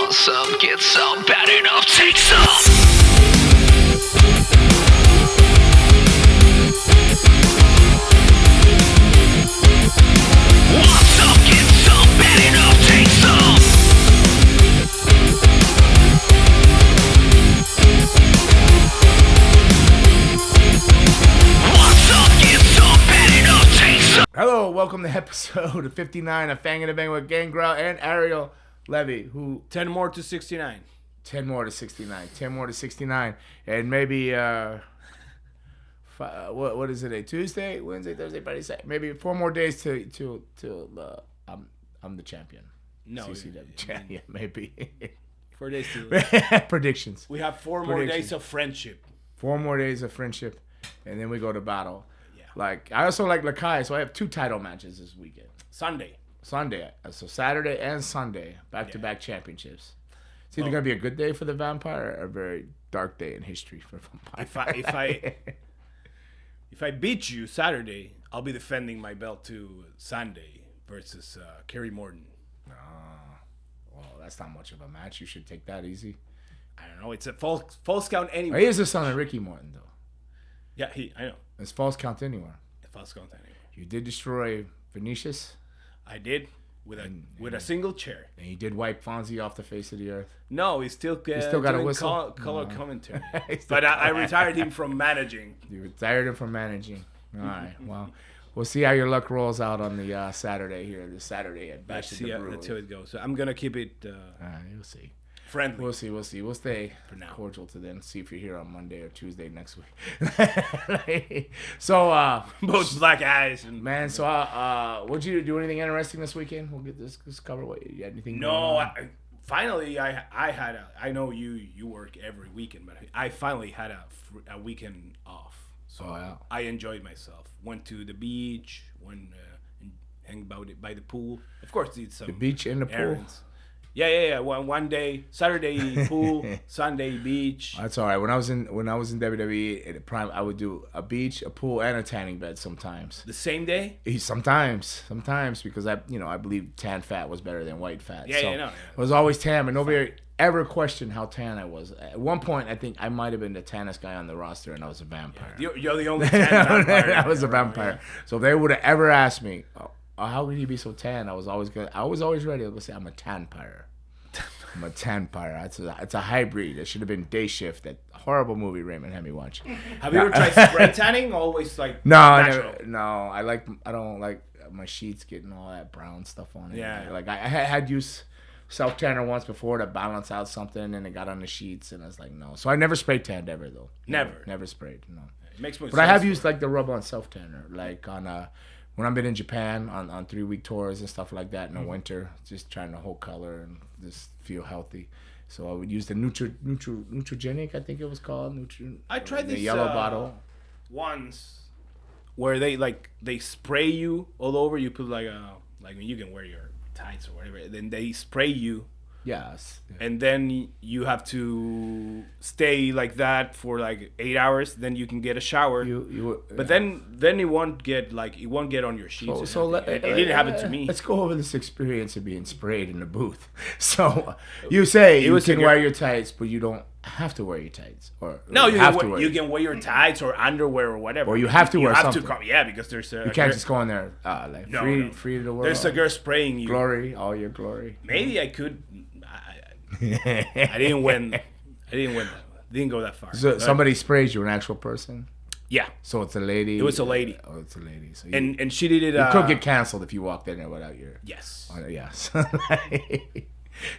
Want some, get some, bad enough, take some. Want some, get some, bad enough, take some. Want some, get some, bad enough, take some. Hello, welcome to episode 59 of FANGIN to Bang with Gangrel and Ariel, Levy, who 10 more to 69. 10 more to 69, 10 more to 69, and maybe what is it? A Tuesday, Wednesday, Thursday, Friday, Saturday, maybe 4 more days till I'm the champion. No, CCW, yeah, maybe 4 days to predictions. We have 4 more days of friendship. 4 more days of friendship, and then we go to battle. Yeah. Like I also like Lakai, so I have 2 title matches this weekend. Sunday, so Saturday and Sunday, back-to-back championships. It's either gonna be a good day for the Vampire or a very dark day in history for Vampire. If I beat you Saturday, I'll be defending my belt to Sunday versus Kerry Moulton. Well, that's not much of a match. You should take that easy. I don't know. It's a false count anyway. He is the son of Ricky Moulton, though. Yeah, I know. It's false count anywhere. False count anyway. You did destroy Vinicius. I did with a single chair. And he did wipe Fonzie off the face of the earth. No, he still got a whistle. Color commentary. But I retired him from managing. You retired him from managing. All right. Well, we'll see how your luck rolls out on the Saturday here. This Saturday at Backstage. That's how it goes. So I'm gonna keep it you'll see. friendly. We'll see. We'll stay For now. cordial to then. See if you're here on Monday or Tuesday next week. So, Both black eyes and man. So, what'd you do? Anything interesting this weekend? We'll get this covered. What you got? Anything? no. going on? Finally, I had I know you work every weekend, but I finally had a weekend off. So yeah. I enjoyed myself. Went to the beach. Went and hang about it by the pool. Of course, did some The beach and the pool. errands. Yeah. One day Saturday pool, Sunday beach. That's all right. When I was in WWE at the Prime, I would do a beach, a pool, and a tanning bed sometimes. The same day. Sometimes because I believe tan fat was better than white fat. Yeah, so yeah, no. It was always tan, but nobody ever questioned how tan I was. At one point, I think I might have been the tannest guy on the roster, and I was a vampire. You're the only tan vampire. I was a vampire. So if they would have ever asked me, how could you be so tan? I was always ready. I was say I'm a tanpire. I'm a tanpire. It's a hybrid. It should have been Day Shift. That horrible movie Raymond had me watch. Have you ever tried spray tanning? Always like No, I natural. never, no. I don't like my sheets getting all that brown stuff on it. Yeah. Like I had used self tanner once before to balance out something, and it got on the sheets, and I was like, no. So I never spray tanned ever though. Never sprayed. No. It makes more But I sense have for used like the rub on self tanner, like on when I've been in Japan on 3-week tours and stuff like that in the winter, just trying to hold color and just feel healthy. So I would use the Neutrogenic, I think it was called. I tried the this yellow bottle. once, where they spray you all over. You put like when you can wear your tights or whatever. Then they spray you. Yes. And then you have to stay like that for like 8 hours. Then you can get a shower. But then it won't get on your sheets. So it didn't happen to me. Let's go over this experience of being sprayed in the booth. So you say you can wear your tights, but you don't have to wear your tights, or No, you can wear your tights or underwear or whatever. Or you have to wear something. Because there's You can't just go in there free to the world. There's a girl spraying you. Glory, all your glory. Maybe I could. I didn't win. Didn't go that far. So somebody sprays you, an actual person. Yeah. So it's a lady. It was a lady. Oh, it's a lady. So And she did it. you could get canceled if you walked in there without your. Yes. Yes.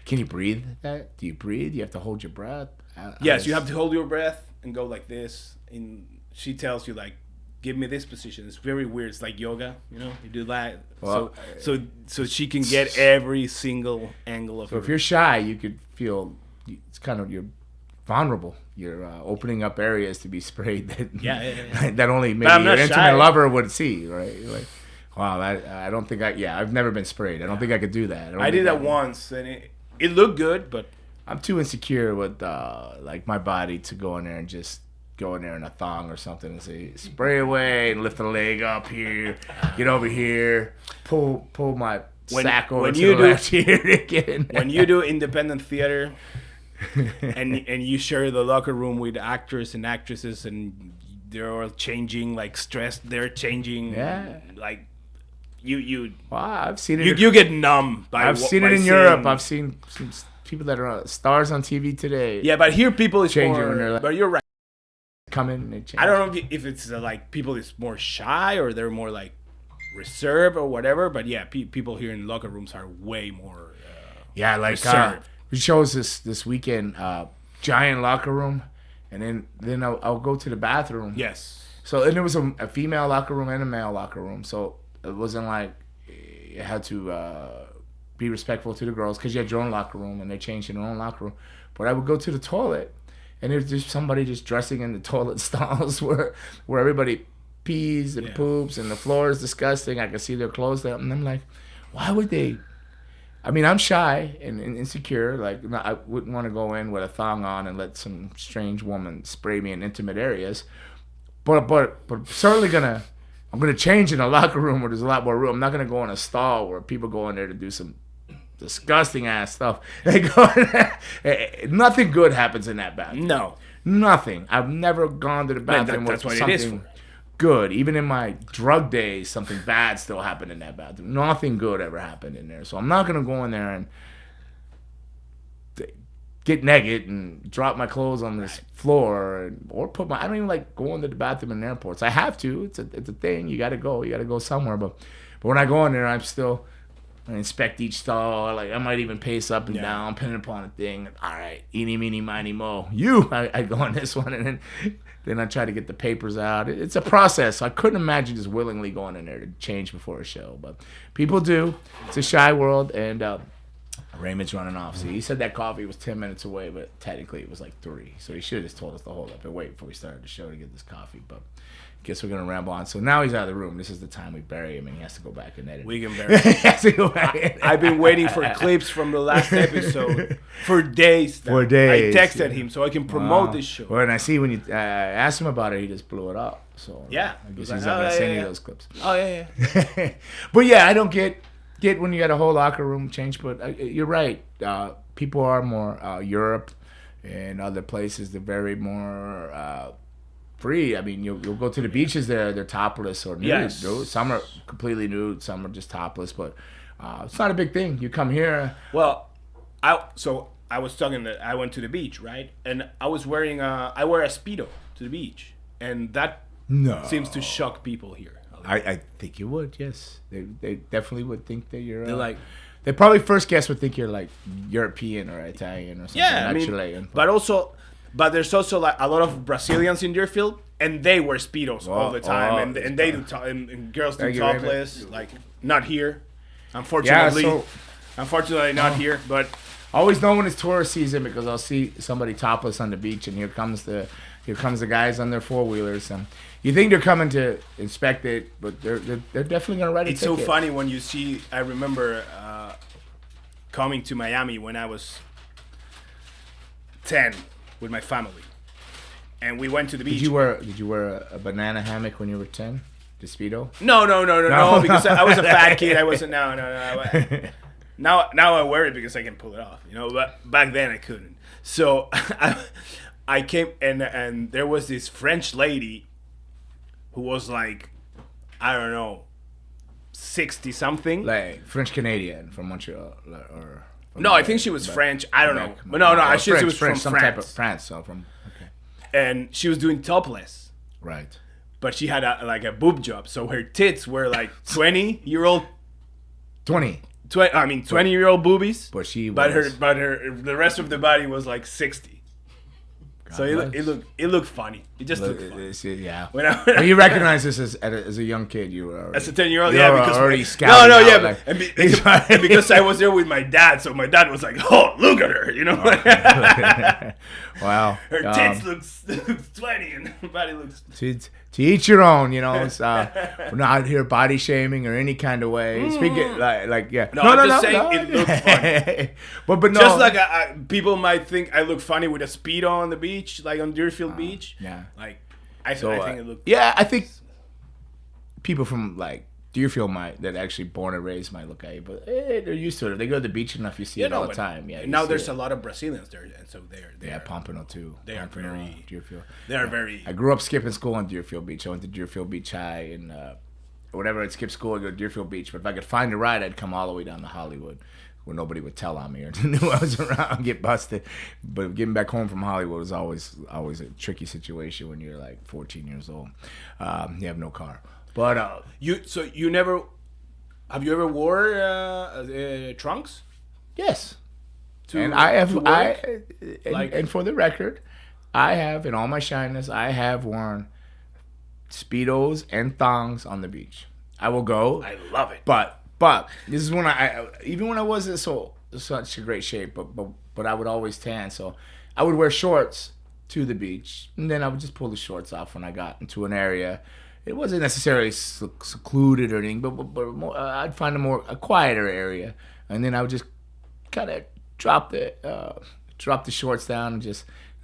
Can you breathe? That? Do you breathe? You have to hold your breath. Yes, you have to hold your breath and go like this. And she tells you like, give me this position. It's very weird. It's like yoga, you do that. Well, so she can get every single angle of. So if you're shy, you could feel it's kind of you're vulnerable. You're opening up areas to be sprayed that that only maybe your intimate lover would see, right? You're like, wow, I don't think I've never been sprayed. I don't think I could do that. I did that once, and it looked good, but I'm too insecure with like my body to go in there and just go in there in a thong or something and say, spray away and lift the leg up here, get over here, pull my sack over to the left here to get in there. When you do independent theater and you share the locker room with actors and actresses and they're all changing, like stressed, they're changing, like you. Wow, I've seen it. You get numb. I've seen it in Europe. I've seen people that are stars on TV today. Yeah, but here people is changing more. When they're like, but you're right. Come in and they change. I don't know if it's like people is more shy or they're more like reserved or whatever. But yeah, people here in locker rooms are way more. Reserved. We chose this weekend, giant locker room, and then I'll go to the bathroom. Yes. So and there was a female locker room and a male locker room. So it wasn't like you had to be respectful to the girls because you had your own locker room and they changed in their own locker room. But I would go to the toilet and there's just somebody just dressing in the toilet stalls where everybody pees and poops and the floor is disgusting. I can see their clothes there. And I'm like, why would they? I mean, I'm shy and insecure. Like, I wouldn't want to go in with a thong on and let some strange woman spray me in intimate areas. But certainly I'm gonna change in a locker room where there's a lot more room. I'm not gonna go in a stall where people go in there to do some disgusting ass stuff. They go in there. Nothing good happens in that bathroom. No, nothing. I've never gone to the bathroom with something good. Even in my drug days, something bad still happened in that bathroom. Nothing good ever happened in there. So I'm not gonna go in there and get naked and drop my clothes on this floor or put my. I don't even like going to the bathroom in airports. I have to. It's a thing. You gotta go. You gotta go somewhere. But when I go in there, I inspect each stall. Like I might even pace up and down, depending upon the thing. All right, eeny, meeny, miny, mo. I go on this one, and then I try to get the papers out. It's a process. So I couldn't imagine just willingly going in there to change before a show. But people do. It's a shy world, and Raymond's running off. See, he said that coffee was 10 minutes away, but technically it was like 3. So he should have just told us to hold up and wait before we started the show to get this coffee. But I guess we're going to ramble on. So now he's out of the room. This is the time we bury him, and he has to go back and edit. We can bury him. He has to go back. I've been waiting for clips from the last episode for days now. For days. I texted him so I can promote this show. Well, and I see when you asked him about it, he just blew it up. So yeah. I guess he's not going to send you those clips. Oh, yeah. But yeah, I don't get when you got a whole locker room change, but you're right. People are more Europe and other places. They're very more free. I mean, you'll go to the beaches there. They're topless or nude. Yes. Some are completely nude. Some are just topless. But it's not a big thing. You come here. Well, I was talking that I went to the beach, right? And I was wearing I wear a Speedo to the beach, and that seems to shock people here. I think you would, yes. They definitely would think that you're. They're like, they probably first guess would think you're like European or Italian or something. Yeah, not I mean, Chilean. but there's also like a lot of Brazilians in Deerfield, and they wear Speedos all the time, and they do and girls do topless. Like not here, unfortunately. Yeah, unfortunately, not here. But I always know when it's tourist season because I'll see somebody topless on the beach, and here comes the guys on their 4-wheelers, and you think they're coming to inspect it, but they're definitely gonna write a ticket. It's so funny when you see. I remember coming to Miami when I was 10 with my family, and we went to the beach. Did you wear a banana hammock when you were 10? The Speedo? No, because I was a fat kid. I wasn't. No. Now I wear it because I can pull it off, But back then I couldn't. So I came and there was this French lady who was like, I don't know, 60 something. Like French Canadian from Montreal or. No, I think she was French. I don't know. But no, she was from some France. Type of France. So okay. And she was doing topless. Right. But she had a boob job, so her tits were like 20-year-old. 20-year-old boobies. But she was. But the rest of the body was like 60. So it looked funny. It just looked funny. Yeah. When you recognize this as a young kid, you were already, as a 10-year-old. Yeah, because already scouting. And because I was there with my dad, so my dad was like, "Oh, look at her," Wow. Her tits looks 20, and her body looks. To each your own, we're not here body shaming or any kind of way. Speaking yeah. No, I'm just saying it looks funny. but no. Just like people might think I look funny with a Speedo on the beach, like on Deerfield Beach. Yeah. Like I think it looked. Yeah, I think people from like Deerfield that actually born and raised might look at you, but they're used to it. If they go to the beach enough, you see it all the time. Yeah. Now there's a lot of Brazilians there, and so they're Pompano too. They are very Deerfield. They are very. I grew up skipping school on Deerfield Beach. I went to Deerfield Beach High, and whenever I'd skip school, I'd go to Deerfield Beach. But if I could find a ride, I'd come all the way down to Hollywood, where nobody would tell on me or knew I was around and get busted. But getting back home from Hollywood was always a tricky situation when you're like 14 years old. You have no car. But you never have you ever wore trunks? Yes. And I have and for the record, I have, in all my shyness, I have worn Speedos and thongs on the beach. I will go. I love it. But this is when I even when I wasn't such a great shape, but I would always tan, so I would wear shorts to the beach, and then I would just pull the shorts off when I got into an area. It wasn't necessarily secluded or anything, but more, I'd find a quieter area, and then I would just kind of drop the shorts down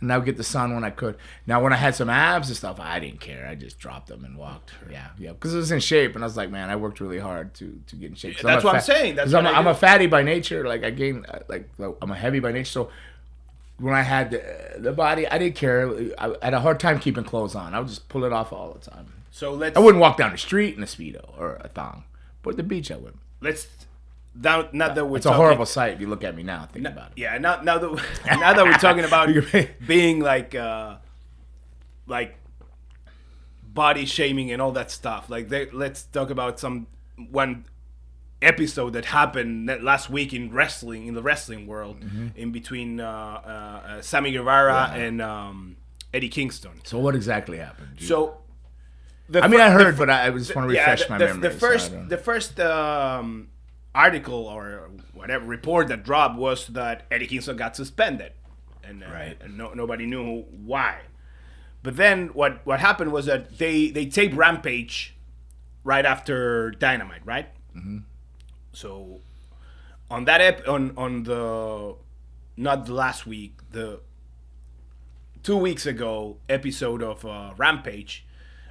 and I would get the sun when I could. Now, when I had some abs and stuff, I didn't care. I just dropped them and walked. Yeah, because I was in shape, and I was like, man, I worked really hard to get in shape. That's what I'm saying. I'm a fatty by nature. Like I gained, I'm a heavy by nature. So when I had the body, I didn't care. I had a hard time keeping clothes on. I would just pull it off all the time. So I wouldn't walk down the street in a Speedo or a thong, but at the beach I would. It's a horrible sight if you look at me now. Think about it. Yeah, now that we're talking about being like body shaming and all that stuff. Let's talk about one episode that happened last week in the wrestling world, in between Sammy Guevara and Eddie Kingston. So what exactly happened? I heard, but I just want to refresh my memory. The first article or whatever report that dropped was that Eddie Kingston got suspended, and nobody knew why. But then what happened was that they taped Rampage right after Dynamite, right? Mm-hmm. So on that on the not the last week, the 2 weeks ago episode of Rampage,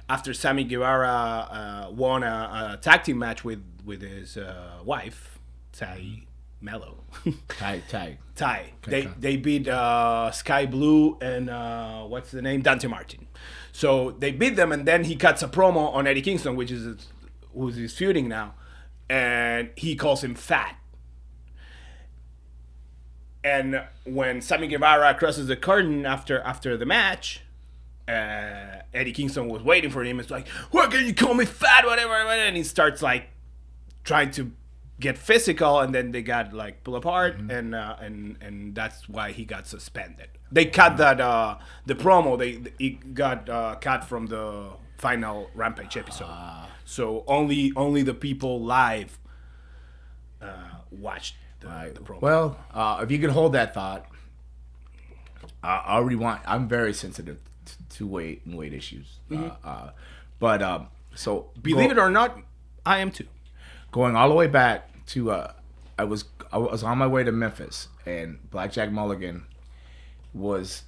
after Sammy Guevara won a tag team match with his wife, Ty Mello. Ty. They beat Sky Blue and what's the name? Dante Martin. So they beat them, and then he cuts a promo on Eddie Kingston, who's he's feuding now, and he calls him fat. And when Sammy Guevara crosses the curtain after the match, Eddie Kingston was waiting for him. It's like, "What can you call me fat?" Whatever, and he starts like trying to get physical, and then they got like pull apart, and that's why he got suspended. They cut that the promo. He got cut from the final Rampage episode. So only the people live watched the promo. Well, if you could hold that thought, I'll rewind. I'm very sensitive to weight and weight issues. So believe it or not, I am too. Going all the way back to I was on my way to Memphis, and Blackjack Mulligan was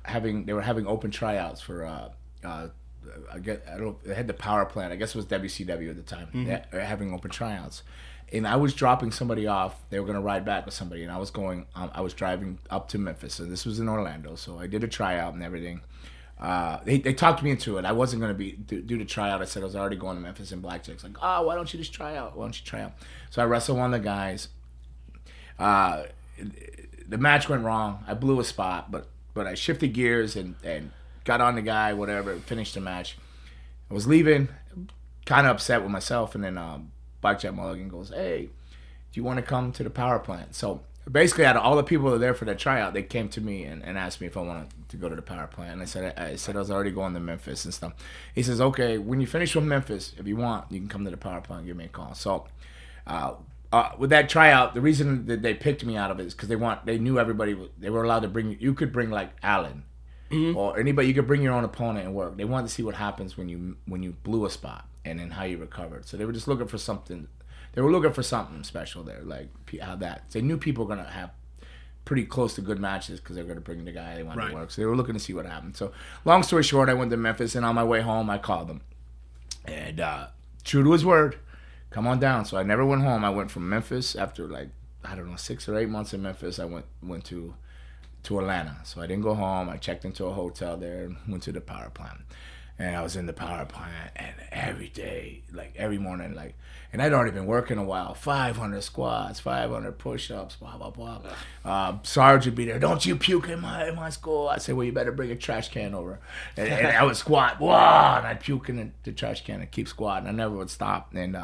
having open tryouts for they had the power plant. I guess it was WCW at the time. They were having open tryouts, and I was dropping somebody off. They were going to ride back with somebody, and I was driving up to Memphis, and this was in Orlando. So I did a tryout and everything. They talked me into it. I wasn't going to do the tryout. I said I was already going to Memphis, and Blackjack's like, "Oh, why don't you just try out? Why don't you try out?" So I wrestled one of the guys. The match went wrong. I blew a spot, but I shifted gears and got on the guy, whatever, finished the match. I was leaving, kind of upset with myself, and then Blackjack Mulligan goes, "Hey, do you want to come to the power plant?" So basically, out of all the people that were there for that tryout, they came to me and asked me if I wanted to go to the power plant. And I said I was already going to Memphis and stuff. He says, "Okay, when you finish with Memphis, if you want, you can come to the power plant and give me a call." So with that tryout, the reason that they picked me out of it is because they knew everybody. They were allowed to bring. You could bring like Allen or anybody. You could bring your own opponent and work. They wanted to see what happens when you blew a spot and then how you recovered. So they were just looking for something. They were looking for something special there, like how that. They knew people were gonna have pretty close to good matches because they were gonna bring the guy they wanted to work. So they were looking to see what happened. So long story short, I went to Memphis, and on my way home, I called them, and true to his word, come on down. So I never went home. I went from Memphis after like, I don't know, 6 or 8 months in Memphis. I went to Atlanta. So I didn't go home. I checked into a hotel there and went to the power plant. And I was in the power plant, and every day, like every morning, like, and I'd already been working a while, 500 squats, 500 push-ups, blah, blah, blah. Sarge would be there, don't you puke in my school. I said, well, you better bring a trash can over. And I would squat, wow, and I'd puke in the trash can and keep squatting. I never would stop. And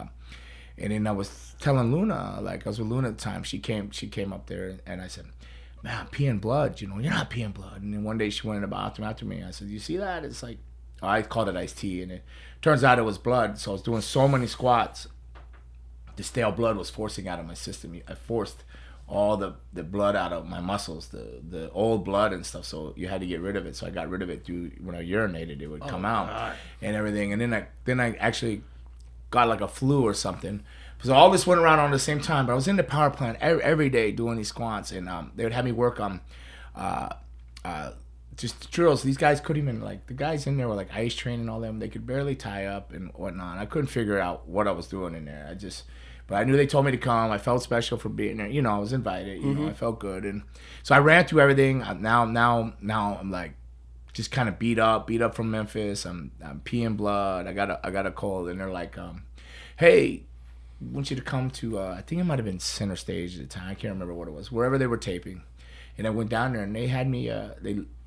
then I was telling Luna, like I was with Luna at the time, she came up there, and I said, man, I'm peeing blood, you're not peeing blood. And then one day she went in the bathroom after me. I said, you see that? It's like, I called it iced tea, and it turns out it was blood. So I was doing so many squats, the stale blood was forcing out of my system. I forced all the blood out of my muscles, the old blood and stuff. So you had to get rid of it. So I got rid of it through when I urinated, it would come out. God. And everything. And then I actually got like a flu or something. So all this went around on the same time. But I was in the power plant every day doing these squats, and they would have me work on. Just drills. These guys couldn't even, like, the guys in there were like ice training, all them. They could barely tie up and whatnot. I couldn't figure out what I was doing in there. But I knew they told me to come. I felt special for being there. I was invited. You know, I felt good, and so I ran through everything. Now I'm like, just kind of beat up from Memphis. I'm peeing blood. I got a cold, and they're like, hey, I want you to come to. I think it might have been Center Stage at the time. I can't remember what it was. Wherever they were taping, and I went down there, and they had me.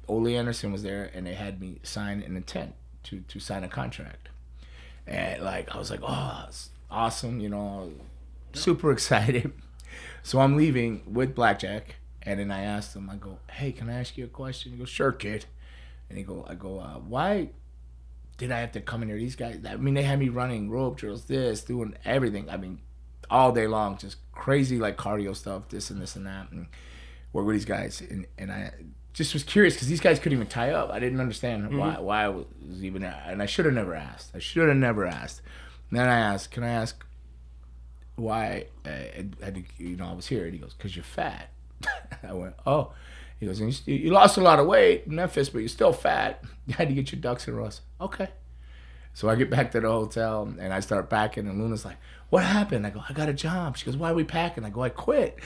Ole Anderson was there, and they had me sign an intent to sign a contract. And like I was like, oh, it's awesome, super excited. So I'm leaving with Blackjack, and then I asked him, I go, hey, can I ask you a question? He goes, sure, kid. And I go, why did I have to come in here? These guys, I mean, they had me running rope drills, doing everything. I mean, all day long, just crazy like cardio stuff, this and that, and work with these guys. And I just was curious because these guys couldn't even tie up. I didn't understand why I was even there. And I should have never asked. And then I asked, can I ask why I was here? And he goes, because you're fat. I went, oh. He goes, you lost a lot of weight in Memphis, but you're still fat. You had to get your ducks in a row. Okay. So I get back to the hotel, and I start packing, and Luna's like, what happened? I go, I got a job. She goes, why are we packing? I go, I quit.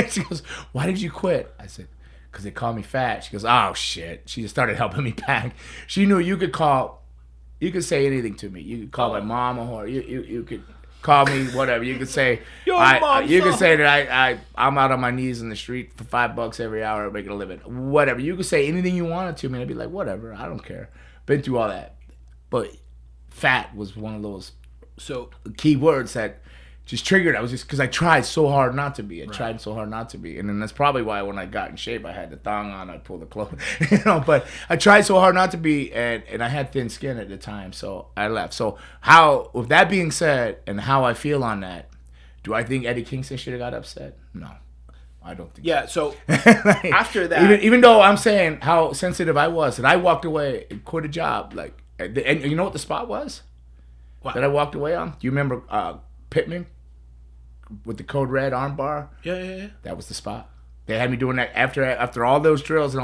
She goes, why did you quit? I said, because they called me fat. She goes, oh, shit. She just started helping me pack. She knew you could say anything to me. You could call my mom a whore. You could call me whatever. You could say, you could say that I'm out on my knees in the street for $5 every hour making a living. Whatever. You could say anything you wanted to me, and I'd be like, whatever. I don't care. Been through all that. But fat was one of those key words that just triggered. I was just because I tried so hard not to be. And then that's probably why when I got in shape, I had the thong on. I pulled the clothes, But I tried so hard not to be, and I had thin skin at the time, so I left. So with that being said, and how I feel on that, do I think Eddie Kingston should have got upset? No, I don't think. Yeah. So after that, even though I'm saying how sensitive I was, and I walked away and quit a job, like, and you know what the spot was that I walked away on? Do you remember Pittman with the code red arm bar? Yeah. That was the spot. They had me doing that after all those drills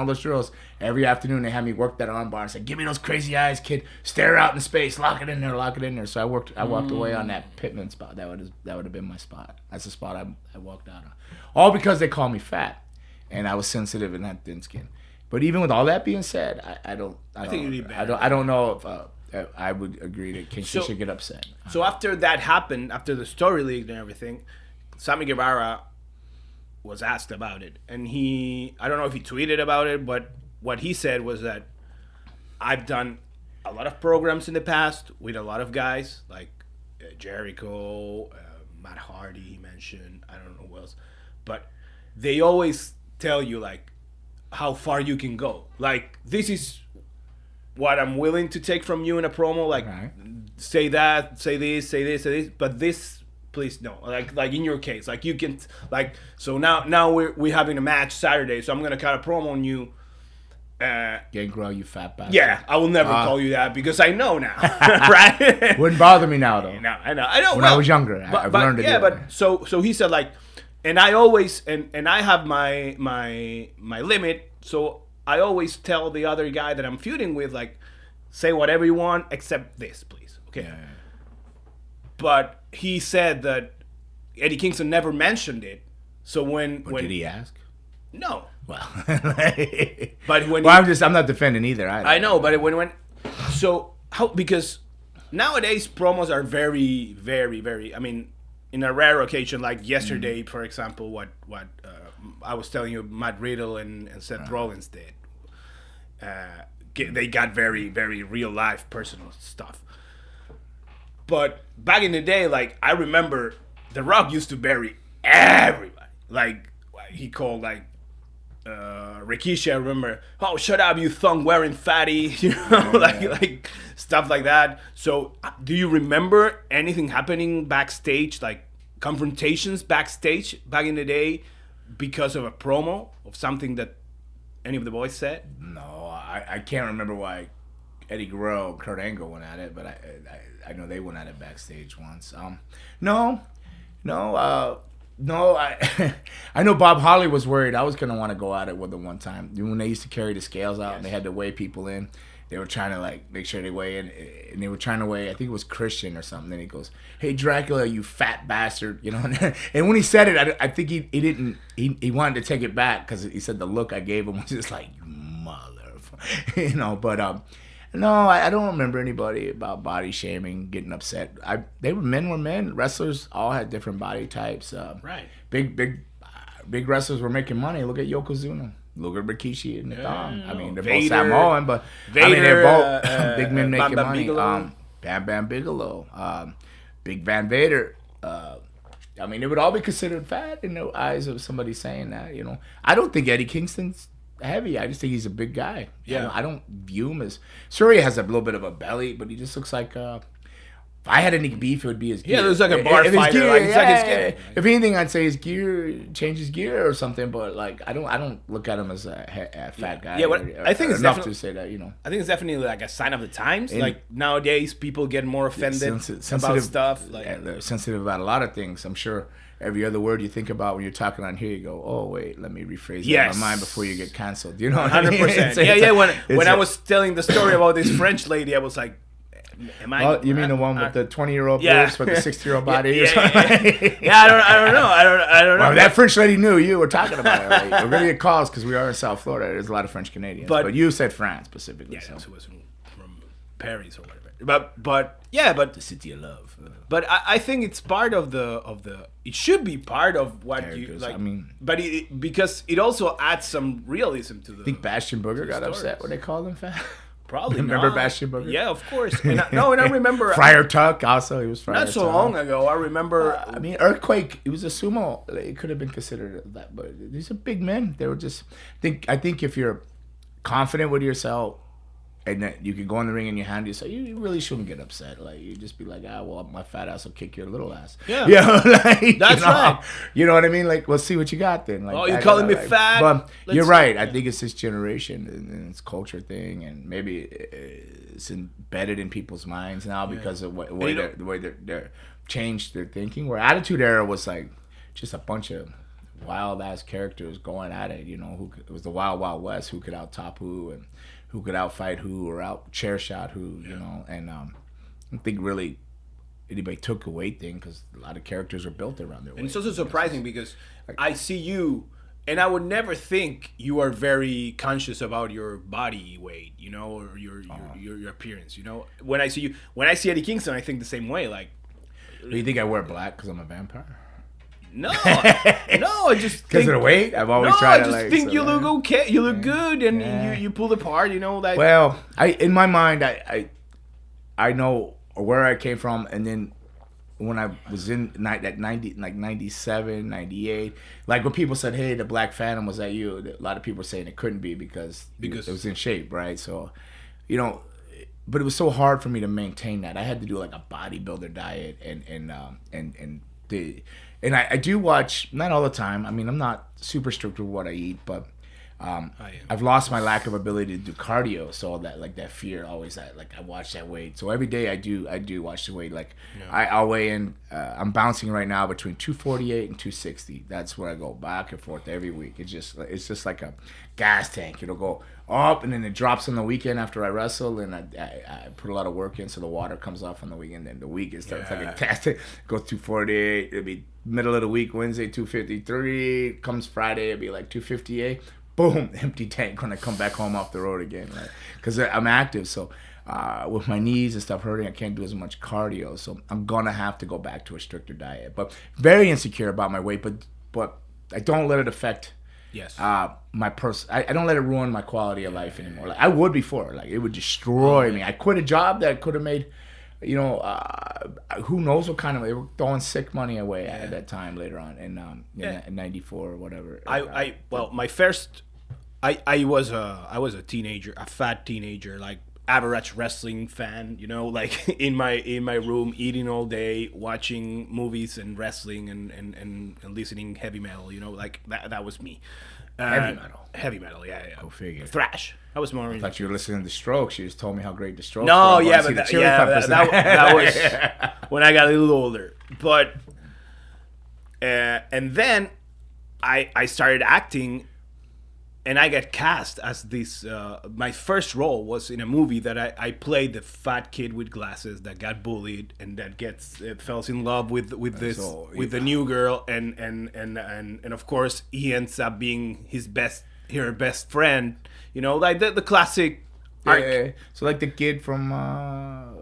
every afternoon. They had me work that arm bar and say, "Give me those crazy eyes, kid. Stare out in space. Lock it in there. So I walked away on that Pittman spot. That would have been my spot. That's the spot I walked out on. All because they called me fat, and I was sensitive and had thin skin. But even with all that being said, I don't know if I would agree that Kingston should get upset. So after that happened, after the story leaked and everything, Sammy Guevara was asked about it, and I don't know if he tweeted about it, but what he said was that I've done a lot of programs in the past with a lot of guys like Jericho, Matt Hardy, he mentioned, I don't know who else, but they always tell you like how far you can go. Like, this is what I'm willing to take from you in a promo, like, right. Say that, say this, but this, please no. Like in your case, like you can, like, so now we're having a match Saturday, so I'm gonna cut a promo on you. Gangrel, you fat bastard. Yeah, I will never call you that because I know now, right? Wouldn't bother me now though. No, I know. When I was younger, I've learned it. Yeah, but so he said like, and I always and I have my limit, so I always tell the other guy that I'm feuding with, like, say whatever you want except this, please. Okay. Yeah. but he said that Eddie Kingston never mentioned it. So when did he ask? No. Well, but when I'm not defending either. I know, but when so how, because nowadays promos are very, very, very. I mean, in a rare occasion like yesterday, for example, what I was telling you, Matt Riddle and Seth Rollins did. They got very, very real life personal stuff. But back in the day, like I remember, The Rock used to bury everybody. Like he called like Rikishi. I remember, oh, shut up, you thong wearing fatty, you know, like stuff like that. So, do you remember anything happening backstage, like confrontations backstage back in the day, because of a promo of something that any of the boys said? No, I can't remember why Eddie Guerrero, Kurt Angle went at it, but I know they went at it backstage once. No, I know Bob Holly was worried I was going to want to go at it with them one time. When they used to carry the scales out and they had to weigh people in, they were trying to like make sure they weigh in, and they were trying to weigh, I think it was Christian or something. Then he goes, "Hey Dracula, you fat bastard," you know. And when he said it, I think he wanted to take it back because he said the look I gave him was just like, motherfucker, you know. But no, I don't remember anybody about body shaming, getting upset. Men were men. Wrestlers all had different body types. Right. Big wrestlers were making money. Look at Yokozuna. Look at Rikishi and the Thong. I mean, they're both Samoan, but Vader, I mean, they're both big men making Bam money. Bigelow. Bam Bam Bigelow, Big Van Vader. I mean, it would all be considered fat in the eyes of somebody saying that. You know, I don't think Eddie Kingston's heavy. I just think he's a big guy. Yeah. I don't view him as. Sure, he has a little bit of a belly, but he just looks like. If I had any beef, it would be his gear. Yeah, there's like a bar fighter. If anything, I'd say his gear, change his gear or something. But like, I don't look at him as a fat guy. Yeah, I think it's enough to say that, you know. I think it's definitely like a sign of the times. Like nowadays, people get more offended about stuff. Like they're sensitive about a lot of things. I'm sure every other word you think about when you're talking on here, you go, "Oh wait, let me rephrase that in my mind before you get canceled." You know, 100%. Yeah. When I was telling the story about this French lady, I was like, you mean the one with the 20-year-old boobs with the 60-year-old body? Yeah, I don't know. I don't know. Well, that French lady knew you were talking about it. Right? We're gonna get calls because we are in South Florida. There's a lot of French Canadians, but you said France specifically. Yeah, so. it was from Paris or whatever. But the city of love. But I think it's part of the. It should be part of what characters. you like. I mean, but because it also adds some realism to the. I think Bastion Booger got upset when they called him fat. Probably remember not. Bastion Booger? Yeah, of course. And I remember Friar Tuck also. He was Friar not so Tuck. long ago. I remember. I mean, Earthquake. It was a sumo. It could have been considered that, but these are big men. They were just. I think if you're confident with yourself, and that you can go in the ring and you hand yourself, you really shouldn't get upset. Like you just be like, well, my fat ass will kick your little ass. Yeah, like, that's right. You know what I mean? Like, we'll see what you got then. Like, you're calling me fat? But you're right. I think it's this generation and it's culture thing, and maybe it's embedded in people's minds now because of the way they're changed their thinking. Where Attitude Era was like just a bunch of wild ass characters going at it. You know, it was the Wild Wild West. Who could out top who and who could outfight who or out chair shot who, you know, and I don't think really anybody took a weight thing because a lot of characters are built around their weight. And it's also surprising because I see you, and I would never think you are very conscious about your body weight, you know, or your appearance, you know. When I see Eddie Kingston, I think the same way. Like, do you think I wear black because I'm a vampire? No, I just because of the weight. I've always tried. I just think you look okay. You look good, and you pull the part. You know that. Well, in my mind, I know where I came from, and then when I was in that 97, 98, like when people said, "Hey, the Black Phantom was that you?" A lot of people were saying it couldn't be because it was in shape, right? So, you know. But it was so hard for me to maintain that. I had to do like a bodybuilder diet, and I do watch, not all the time. I mean, I'm not super strict with what I eat, but I've lost my lack of ability to do cardio, so that fear always I watch that weight. So every day I do watch the weight. I'll weigh in. I'm bouncing right now between 248 and 260. That's where I go back and forth every week. It's just like a gas tank. It'll go up and then it drops on the weekend after I wrestle, and I put a lot of work in, so the water comes off on the weekend. Then the week it starts like a gas tank. Goes 248. It'll be middle of the week, Wednesday 253. Comes Friday, it'll be like 258. Boom, empty tank when I come back home off the road again, right? Because I'm active, so with my knees and stuff hurting, I can't do as much cardio. So I'm gonna have to go back to a stricter diet. But very insecure about my weight, but I don't let it affect my I don't let it ruin my quality of life anymore. Like I would before, like it would destroy me. I quit a job that could have made, who knows what kind of, they were throwing sick money away at that time later on in 94 or whatever. I was a teenager, a fat teenager, like average wrestling fan, like in my room, eating all day, watching movies and wrestling and listening heavy metal, like that was me. Heavy metal, yeah. Go figure. Thrash. I was more. I thought you were listening to the Strokes. You just told me how great the Strokes. No, were. yeah, but that was when I got a little older. But and then I started acting. And I got cast as this. My first role was in a movie that I played the fat kid with glasses that got bullied and that falls in love with the new girl, and of course he ends up being her best friend. Like the classic. Yeah. So like the kid from all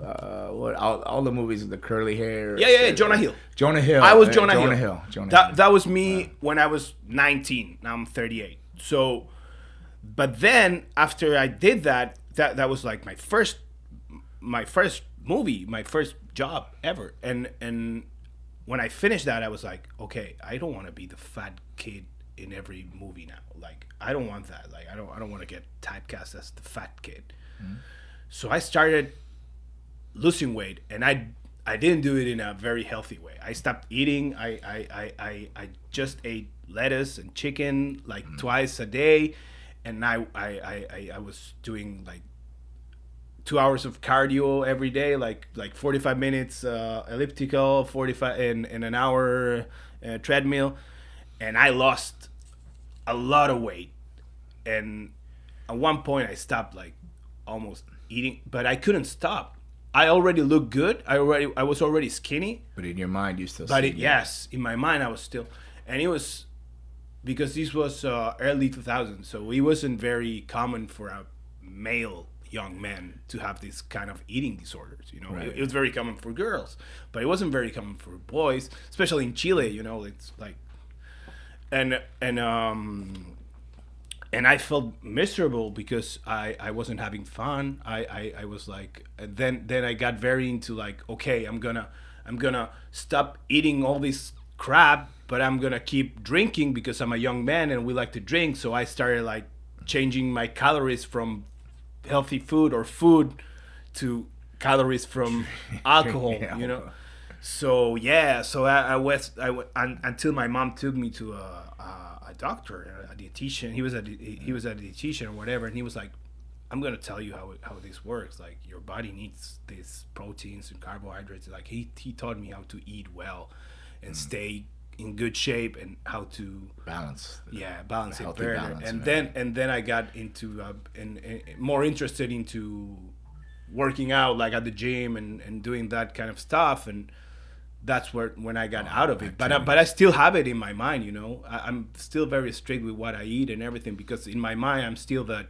the movies with the curly hair. Yeah. Jonah Hill. Jonah Hill. I was Jonah Hill. That was me when I was 19. Now I'm 38. So, but then after I did that was like my first movie, my first job ever. And when I finished that, I was like, okay, I don't want to be the fat kid in every movie now. Like, I don't want that. Like, I don't want to get typecast as the fat kid. Mm-hmm. So I started losing weight, and I didn't do it in a very healthy way. I stopped eating. I just ate lettuce and chicken like twice a day, and I was doing like 2 hours of cardio every day, like 45 minutes elliptical, 45 and an hour treadmill, and I lost a lot of weight. And at one point I stopped like almost eating, but I couldn't stop. I already looked good. I was already skinny. But in your mind, you still. Yes, in my mind I was still, and it was because this was early 2000s, so it wasn't very common for a male young man to have this kind of eating disorders. Right. It was very common for girls, but it wasn't very common for boys, especially in Chile. It's like, and I felt miserable because I wasn't having fun. I was like, then I got very into like, okay, I'm gonna stop eating all this crap, but I'm gonna keep drinking because I'm a young man and we like to drink. So I started like changing my calories from healthy food or food to calories from alcohol. So I went until my mom took me to a doctor, a dietitian. He was a dietitian or whatever, and he was like, I'm gonna tell you how this works. Like, your body needs these proteins and carbohydrates. Like, he taught me how to eat well and stay in good shape and how to balance it better. And then I got into more interested into working out, like at the gym and doing that kind of stuff. And that's when I got out of it. But I still have it in my mind, I'm still very strict with what I eat and everything, because in my mind I'm still that.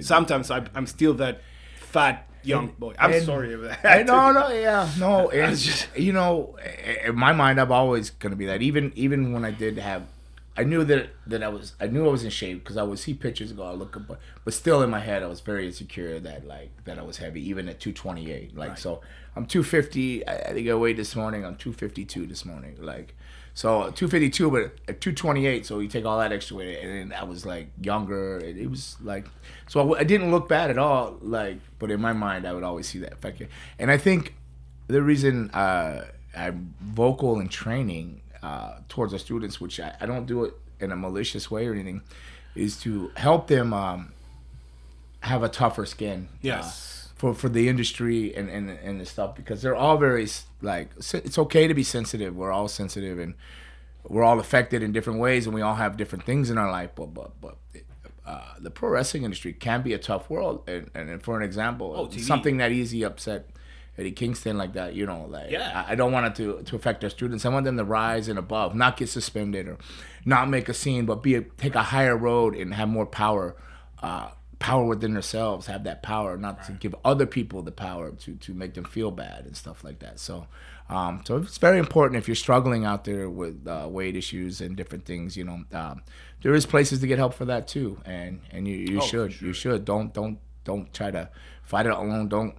Sometimes I'm still that fat young boy. I'm sorry about that. No. It's just, in my mind, I'm always gonna be that. Even when I did have, I knew that I was in shape because I would see pictures and go, I look up, but still in my head I was very insecure that I was heavy, even at 228. Right. So I'm 250. I think I weighed this morning. I'm 252 this morning. So 252, but at 228. So you take all that extra weight, and then I was like younger. It was like, so I didn't look bad at all. But in my mind, I would always see that factor. And I think the reason I'm vocal in training towards the students, which I don't do it in a malicious way or anything, is to help them have a tougher skin. Yes. For the industry and the stuff, because they're all very like, it's okay to be sensitive. We're all sensitive and we're all affected in different ways, and we all have different things in our life. But the pro wrestling industry can be a tough world. And for an example, something that easy upset Eddie Kingston like that, you know, like, I don't want it to affect our students. I want them to rise and above, not get suspended or not make a scene, but take a higher road and have more power within themselves, have that power, not to give other people the power to make them feel bad and stuff like that. So it's very important if you're struggling out there with weight issues and different things, you know, there is places to get help for that too. And you should, sure. You should. Don't try to fight it alone. Don't,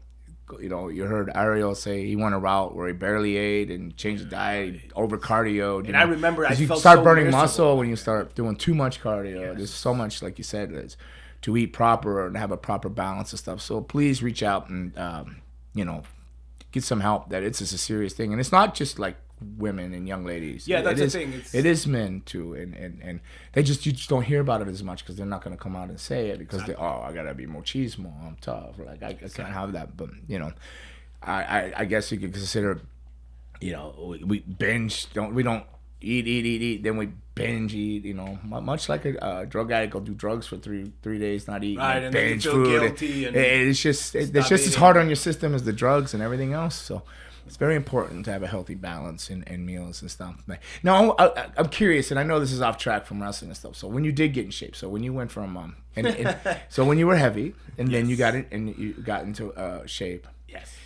you know, you heard Ariel say he went a route where he barely ate and changed the diet, over cardio. And I remember I you felt start so burning miserable muscle when you start doing too much cardio. Yes. There's so much, like you said, to eat proper and have a proper balance and stuff. So please reach out and you know, get some help. That it's just a serious thing, and it's not just like women and young ladies. Yeah, that's the thing. It is men too, and you just don't hear about it as much because they're not going to come out and say it because I gotta be machismo, I'm tough, like I can't have that. But you know, I guess you could consider, you know, we binge. We don't eat, then we binge eat. You know, much like a drug addict will do drugs for three days, not eat, right, and binge then you feel food. Guilty and it's just as hard on your system as the drugs and everything else. So it's very important to have a healthy balance in meals and stuff. Now, I'm curious, and I know this is off track from wrestling and stuff. So when you did get in shape, so when you went from so when you were heavy, and then you got into shape. Yes.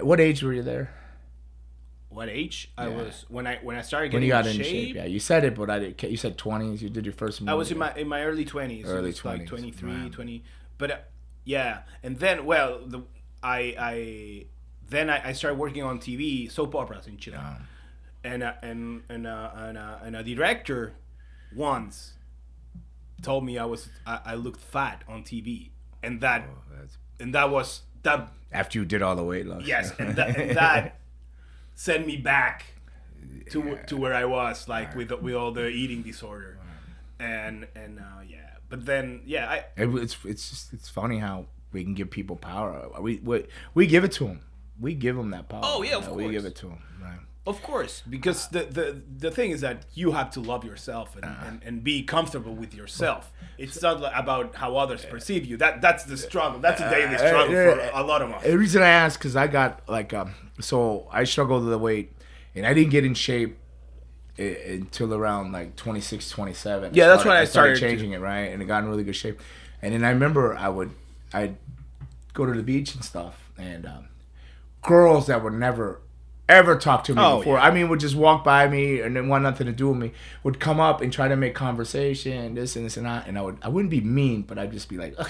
What age were you there? What age? I was when I started when getting you got in in shape. Yeah, you said it, but I didn't. You said 20s. You did your first movie. I was in my early 20s. Early 20s, like 23, right. 20. But yeah, and then I started working on TV, soap operas in Chile, and a director once told me I looked fat on TV, and that was that. After you did all the weight loss. Yes, and that sent me back to where I was, like with all the eating disorder, and But then it's funny how we can give people power. We give it to them. We give them that power. Oh yeah, of course. We give it to them. Right. Of course, because the thing is that you have to love yourself and be comfortable with yourself. It's not about how others perceive you. That's the struggle. That's a daily struggle for a lot of us. The reason I asked, because I got so I struggled with the weight, and I didn't get in shape until around like 26, 27. Yeah, that's when I started changing it, right? And it got in really good shape. And then I remember I'd go to the beach and stuff, and girls that would never ever talk to me before. Yeah. I mean, would just walk by me and then want nothing to do with me. Would come up and try to make conversation, this and this and that. And I wouldn't be mean, but I'd just be like, ugh.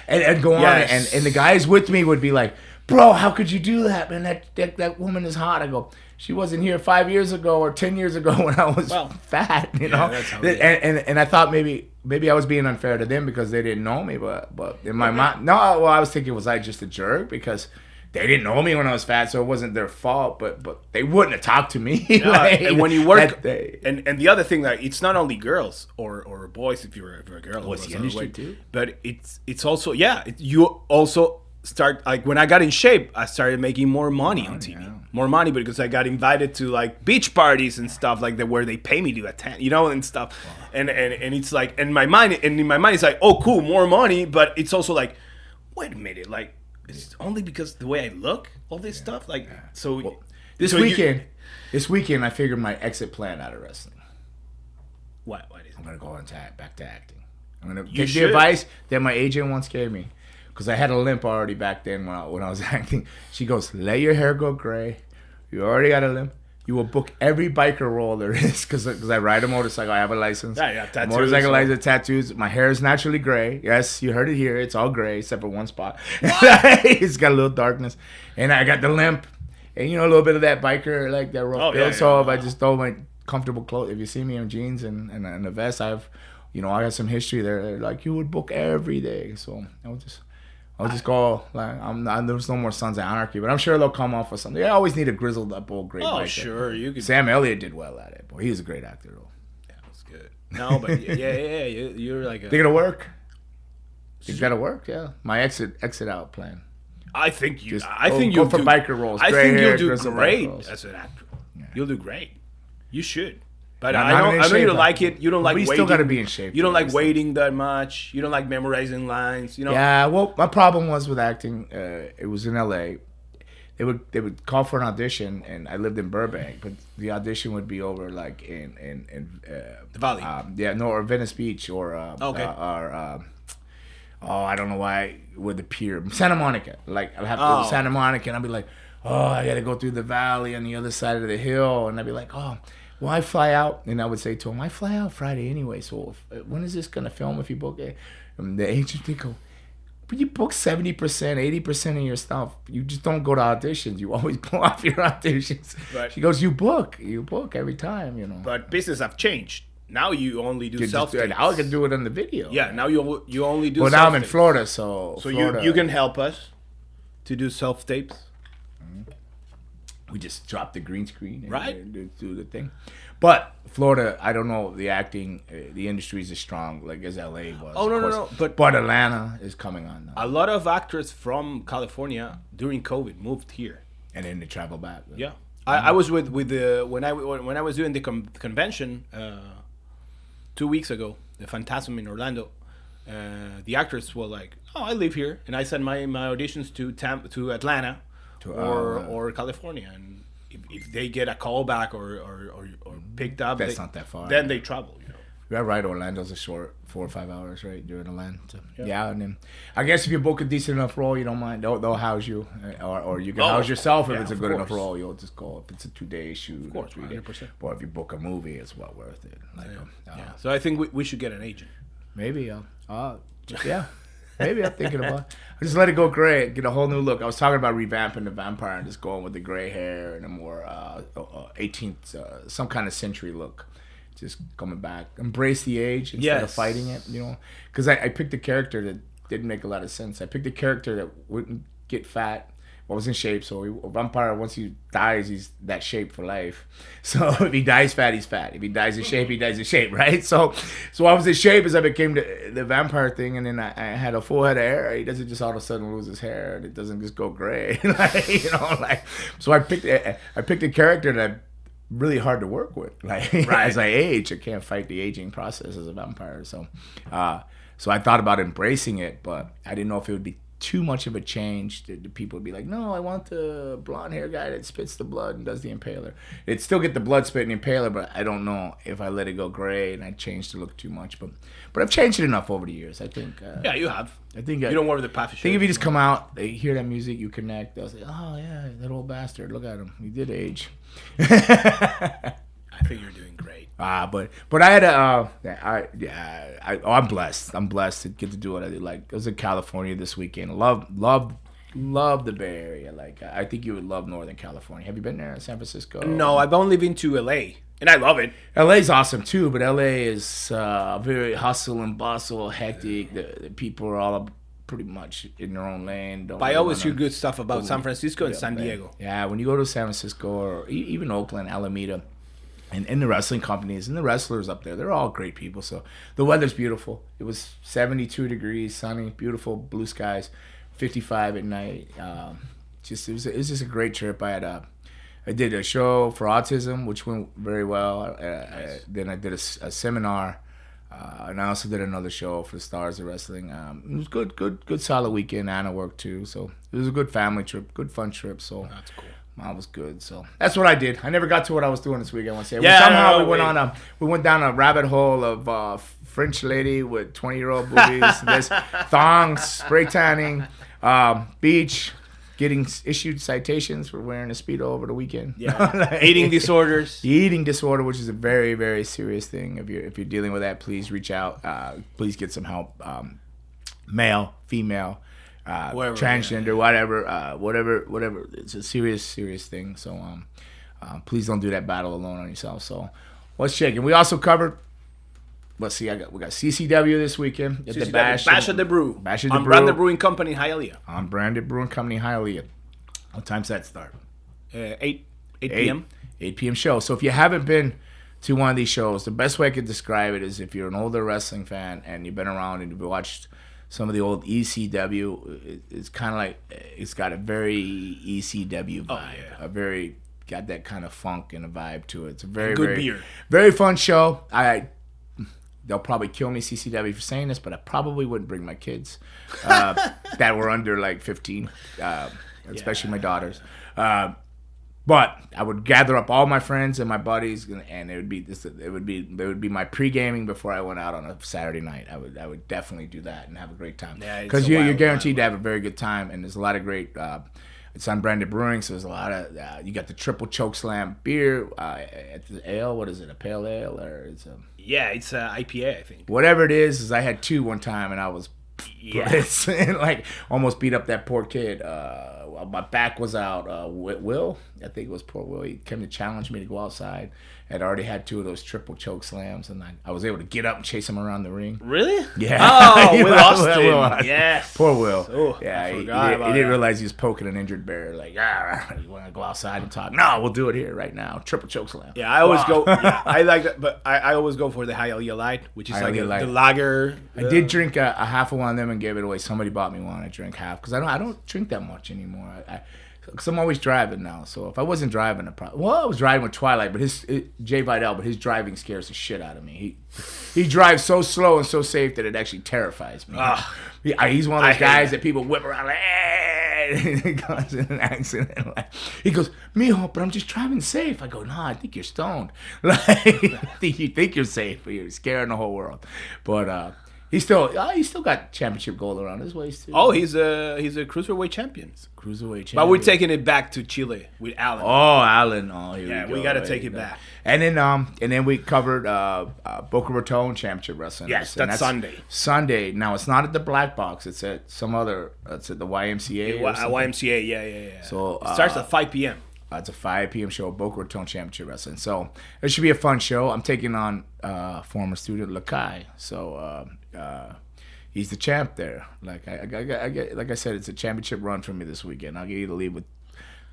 And go on. And the guys with me would be like, bro, how could you do that, man? That woman is hot. I go, she wasn't here 5 years ago or 10 years ago when I was fat, you know? That's how and I thought maybe I was being unfair to them because they didn't know me, but in my mind, I was thinking, was I just a jerk? Because they didn't know me when I was fat, so it wasn't their fault. But they wouldn't have talked to me. And when you work, and the other thing that it's not only girls or boys if you're a girl. What's the industry too? But it's also you also start, like when I got in shape, I started making more money on TV. Yeah. More money because I got invited to like beach parties and stuff like that where they pay me to attend, and stuff. Wow. And it's like in my mind it's like, oh cool, more money, but it's also like, wait a minute, like. It's only because the way I look, all this stuff, like so. Well, this weekend, I figured my exit plan out of wrestling. What is it? I'm gonna go back to acting. I'm gonna take the advice that my agent once gave me, because I had a limp already back then when I was acting. She goes, "Let your hair go gray. You already got a limp. You will book every biker role there is," because I ride a motorcycle. I have a license. Yeah, you have tattoos. Motorcycle license, tattoos. My hair is naturally gray. Yes, you heard it here. It's all gray except for one spot. It's got a little darkness, and I got the limp, and a little bit of that biker, like that rough build. So if I just throw my comfortable clothes, if you see me in jeans and a vest, I got some history there. They're like, you would book every day. So I'll just go, like, there's no more Sons of Anarchy, but I'm sure they'll come off with something. I always need a grizzled up old great biker. Oh, sure. Sam Elliott did well at it. Boy, he was a great actor, though. Yeah, that's good. No, but you're like Think it'll work? Think that'll work? Yeah. My exit out plan. I think you. Just I think go you'll for do, biker roles. I Gray think hair, you'll do grizzled great biker roles. as an actor. Yeah. You'll do great. You should. But Not I in know shape, you don't like it. You don't like but you waiting. still got to be in shape. You don't like waiting that much. You don't like memorizing lines. You know. Yeah. Well, my problem was with acting. It was in L.A. They would call for an audition, and I lived in Burbank, but the audition would be over like in the Valley. Or Venice Beach or Okay. I don't know why, with the pier, Santa Monica. Like I'll have to go to Santa Monica, and I'll be like, I got to go through the valley on the other side of the hill, and I'd be like, well, I fly out, and I would say to him, I fly out Friday anyway. So when is this gonna film if you book it? And the agent would go, but you book 70%, 80% of your stuff. You just don't go to auditions. You always pull off your auditions. Right. She goes, you book every time, you know. But business have changed. Now you only do self tapes. Now I can do it on the video. Yeah. Now you only do. Well, now I'm in Florida, so Florida, you can help us to do self tapes. We just drop the green screen and Right. do the thing. But Florida, I don't know, the acting, the industry is as strong like as LA was. Oh, of no. course. But Atlanta is coming on now. A lot of actors from California during COVID moved here. And then they travel back. Yeah. I was with the when I was doing the convention 2 weeks ago, the Phantasm in Orlando. The actors were like, I live here, and I sent my auditions to Atlanta or California, and if they get a call back or picked up, that's not that far. Then they travel. You know. Yeah, right. Orlando's a short 4 or 5 hours, right? During Atlanta. So, yeah, and then I guess if you book a decent enough role, you don't mind. They'll house you, or you can house yourself if it's a good enough role. You'll just go if it's a 2-day shoot. Of course, 3-day. 100%. Or if you book a movie, it's well worth it. Like, So I think we should get an agent. Maybe. Maybe I'm thinking about it. I just let it go gray, get a whole new look. I was talking about revamping the vampire and just going with the gray hair and a more 18th, some kind of century look. Just coming back, embrace the age instead of fighting it, you know. Because I picked a character that didn't make a lot of sense. I picked a character that wouldn't get fat, but was in shape. So a vampire, once he dies, he's that shape for life. So if he dies fat, he's fat. If he dies in shape, he dies in shape, right? So I was in shape as I became the vampire thing, and then I had a full head of hair. He doesn't just all of a sudden lose his hair, and it doesn't just go gray, So I picked a character that really hard to work with. Like as I age, I can't fight the aging process as a vampire. So I thought about embracing it, but I didn't know if it would be too much of a change. The people would be like, no, I want the blonde hair guy that spits the blood and does the impaler. It'd still get the blood spitting impaler, but I don't know if I let it go gray and I change the look too much. But I've changed it enough over the years. I think. Yeah, you have. I think you don't worry the path. I think if you just come out, they hear that music, you connect. They'll say, oh yeah, that old bastard. Look at him. He did age. I think you're doing great. But I had I'm blessed. I'm blessed to get to do what I did. Like I was in California this weekend. Love the Bay Area. Like I think you would love Northern California. Have you been there in San Francisco? No, I've only been to LA, and I love it. LA's awesome too, but LA is very hustle and bustle, hectic. The people are all pretty much in their own lane. But I always hear good stuff about San Francisco and San Diego. Yeah, when you go to San Francisco or even Oakland, Alameda, and the wrestling companies and the wrestlers up there, they're all great people. So the weather's beautiful. It was 72 degrees, sunny, beautiful, blue skies, 55 at night. It was just a great trip. I did a show for autism, which went very well. Nice. Then I did a seminar, and I also did another show for the Stars of Wrestling. It was good solid weekend. Anna worked too, so it was a good family trip, good fun trip. So that's cool. Mine was good, so that's what I did. I never got to what I was doing this weekend. I want to say, Yeah, we went down a rabbit hole of French lady with 20-year-old boobies, this thongs, spray tanning, beach, getting issued citations for wearing a Speedo over the weekend. Yeah, eating disorders. The eating disorder, which is a very, very serious thing. If you're dealing with that, please reach out. Please get some help. Male, female. Transgender, whatever. It's a serious thing. So, please don't do that battle alone on yourself. So, what's shaking? We also covered. Let's see. We got CCW this weekend. At the Bash at the Brew. Bash at the Brew. Unbranded Brewing Company in Hialeah. Unbranded Brewing Company in Hialeah. What time's that start? 8 p.m. 8 p.m. show. So if you haven't been to one of these shows. The best way I could describe it is if you're an older wrestling fan and you've been around and you've watched some of the old ECW, it's kind of like, it's got a very ECW vibe. Got that kind of funk and a vibe to it. It's a very fun show. They'll probably kill me, CCW, for saying this, but I probably wouldn't bring my kids that were under like 15, especially my daughters. But I would gather up all my friends and my buddies, and it would be my pre-gaming before I went out on a Saturday night. I would definitely do that and have a great time, because you're guaranteed to have a very good time, and there's a lot of great. It's unbranded brewing, so there's a lot of. You got the triple choke slam beer at the ale. What is it? A pale ale or it's a? Yeah, it's a IPA, I think. Whatever it is I had 2 one time, and I was. And like almost beat up that poor kid. My back was out. Will, I think it was poor Will. He came to challenge me to go outside. I'd already had 2 of those triple choke slams, and I was able to get up and chase him around the ring. Really? Yeah. Oh, Will Austin. Yes. Poor Will. Oh, yeah, he didn't realize he was poking an injured bear. Like, you want to go outside and talk? No, we'll do it here right now. Triple choke slam. Yeah, I always go. Yeah, I like that, but I always go for the Hialeah Light, which is like the lager. I did drink a half of one of them and gave it away. Somebody bought me one. I drank half because I don't drink that much anymore. Because I'm always driving now. So if I wasn't driving, I was driving with Twilight, but Jay Vidal, but his driving scares the shit out of me. He drives so slow and so safe that it actually terrifies me. He's one of those guys that people whip around like, hey, he goes in an accident. He goes, mijo, but I'm just driving safe. I go, no, I think you're stoned. Like, you think you're safe, but you're scaring the whole world. But He's still got championship gold around his waist too. Oh, he's a cruiserweight champion. Cruiserweight champion. But we're taking it back to Chile with Alan. Oh, Alan. Oh, here we got to take it back. And then we covered Boca Raton Championship Wrestling. Yes, that's Sunday. Sunday. Now it's not at the Black Box. It's at some other. It's at the YMCA. YMCA. Yeah. So it starts at 5 p.m. It's a 5 p.m. show, Boca Raton Championship Wrestling. So it should be a fun show. I'm taking on former student Lakai. So he's the champ there. Like I said, it's a championship run for me this weekend. I'll either leave with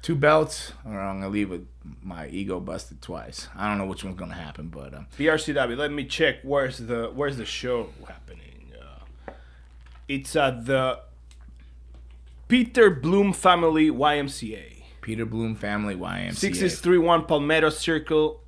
2 belts or I'm gonna leave with my ego busted twice. I don't know which one's gonna happen, but BRCW. Let me check. Where's the show happening? It's at the Peter Bloom Family YMCA. Peter Bloom Family YMCA. 6631 Palmetto Circle,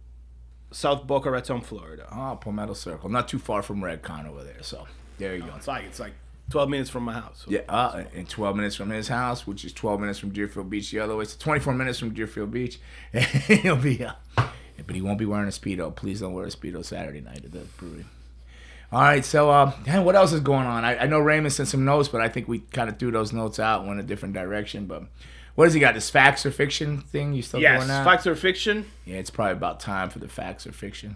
South Boca Raton, Florida. Oh, Palmetto Circle. Not too far from Redcon over there. So there you go. It's like 12 minutes from my house. So. Yeah, and 12 minutes from his house, which is 12 minutes from Deerfield Beach the other way. So 24 minutes from Deerfield Beach. He'll be but he won't be wearing a Speedo. Please don't wear a Speedo Saturday night at the brewery. All right, so what else is going on? I know Raymond sent some notes, but I think we kind of threw those notes out, went a different direction, but... What has he got? This facts or fiction thing? You still doing that? Yes, facts or fiction. Yeah, it's probably about time for the facts or fiction.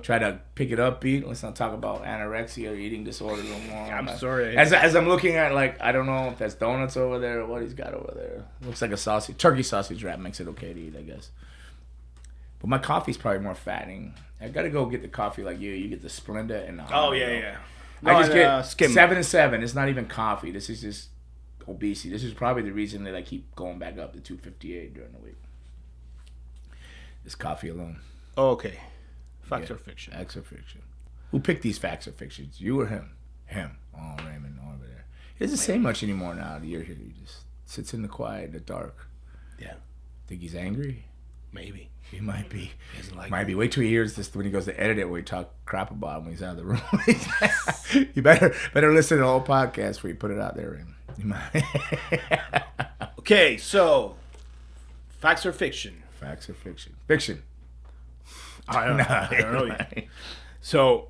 Try to pick it up, Pete. Let's not talk about anorexia or eating disorder no more. I'm sorry. As I'm looking at, like, I don't know if that's donuts over there or what he's got over there. Looks like a turkey sausage wrap makes it okay to eat, I guess. But my coffee's probably more fattening. I gotta go get the coffee like you. You get the Splenda and the yeah. No, I just get skim. 7 and 7. It's not even coffee. This is just obesity. This is probably the reason that I keep going back up to 258 during the week. This coffee alone. Oh, okay. Facts or fiction? Facts or fiction. Who picked these facts or fictions? You or him? Him. Oh, Raymond over there. He doesn't say much anymore now that you're here. He just sits in the quiet, in the dark. Yeah. Think he's angry? Maybe. He might be. He doesn't like might be. Wait till he hears this when he goes to edit it, where he talk crap about him when he's out of the room. You better listen to the whole podcast before you put it out there, Raymond. Okay, so facts or fiction? Facts or fiction? Fiction. I don't know. So,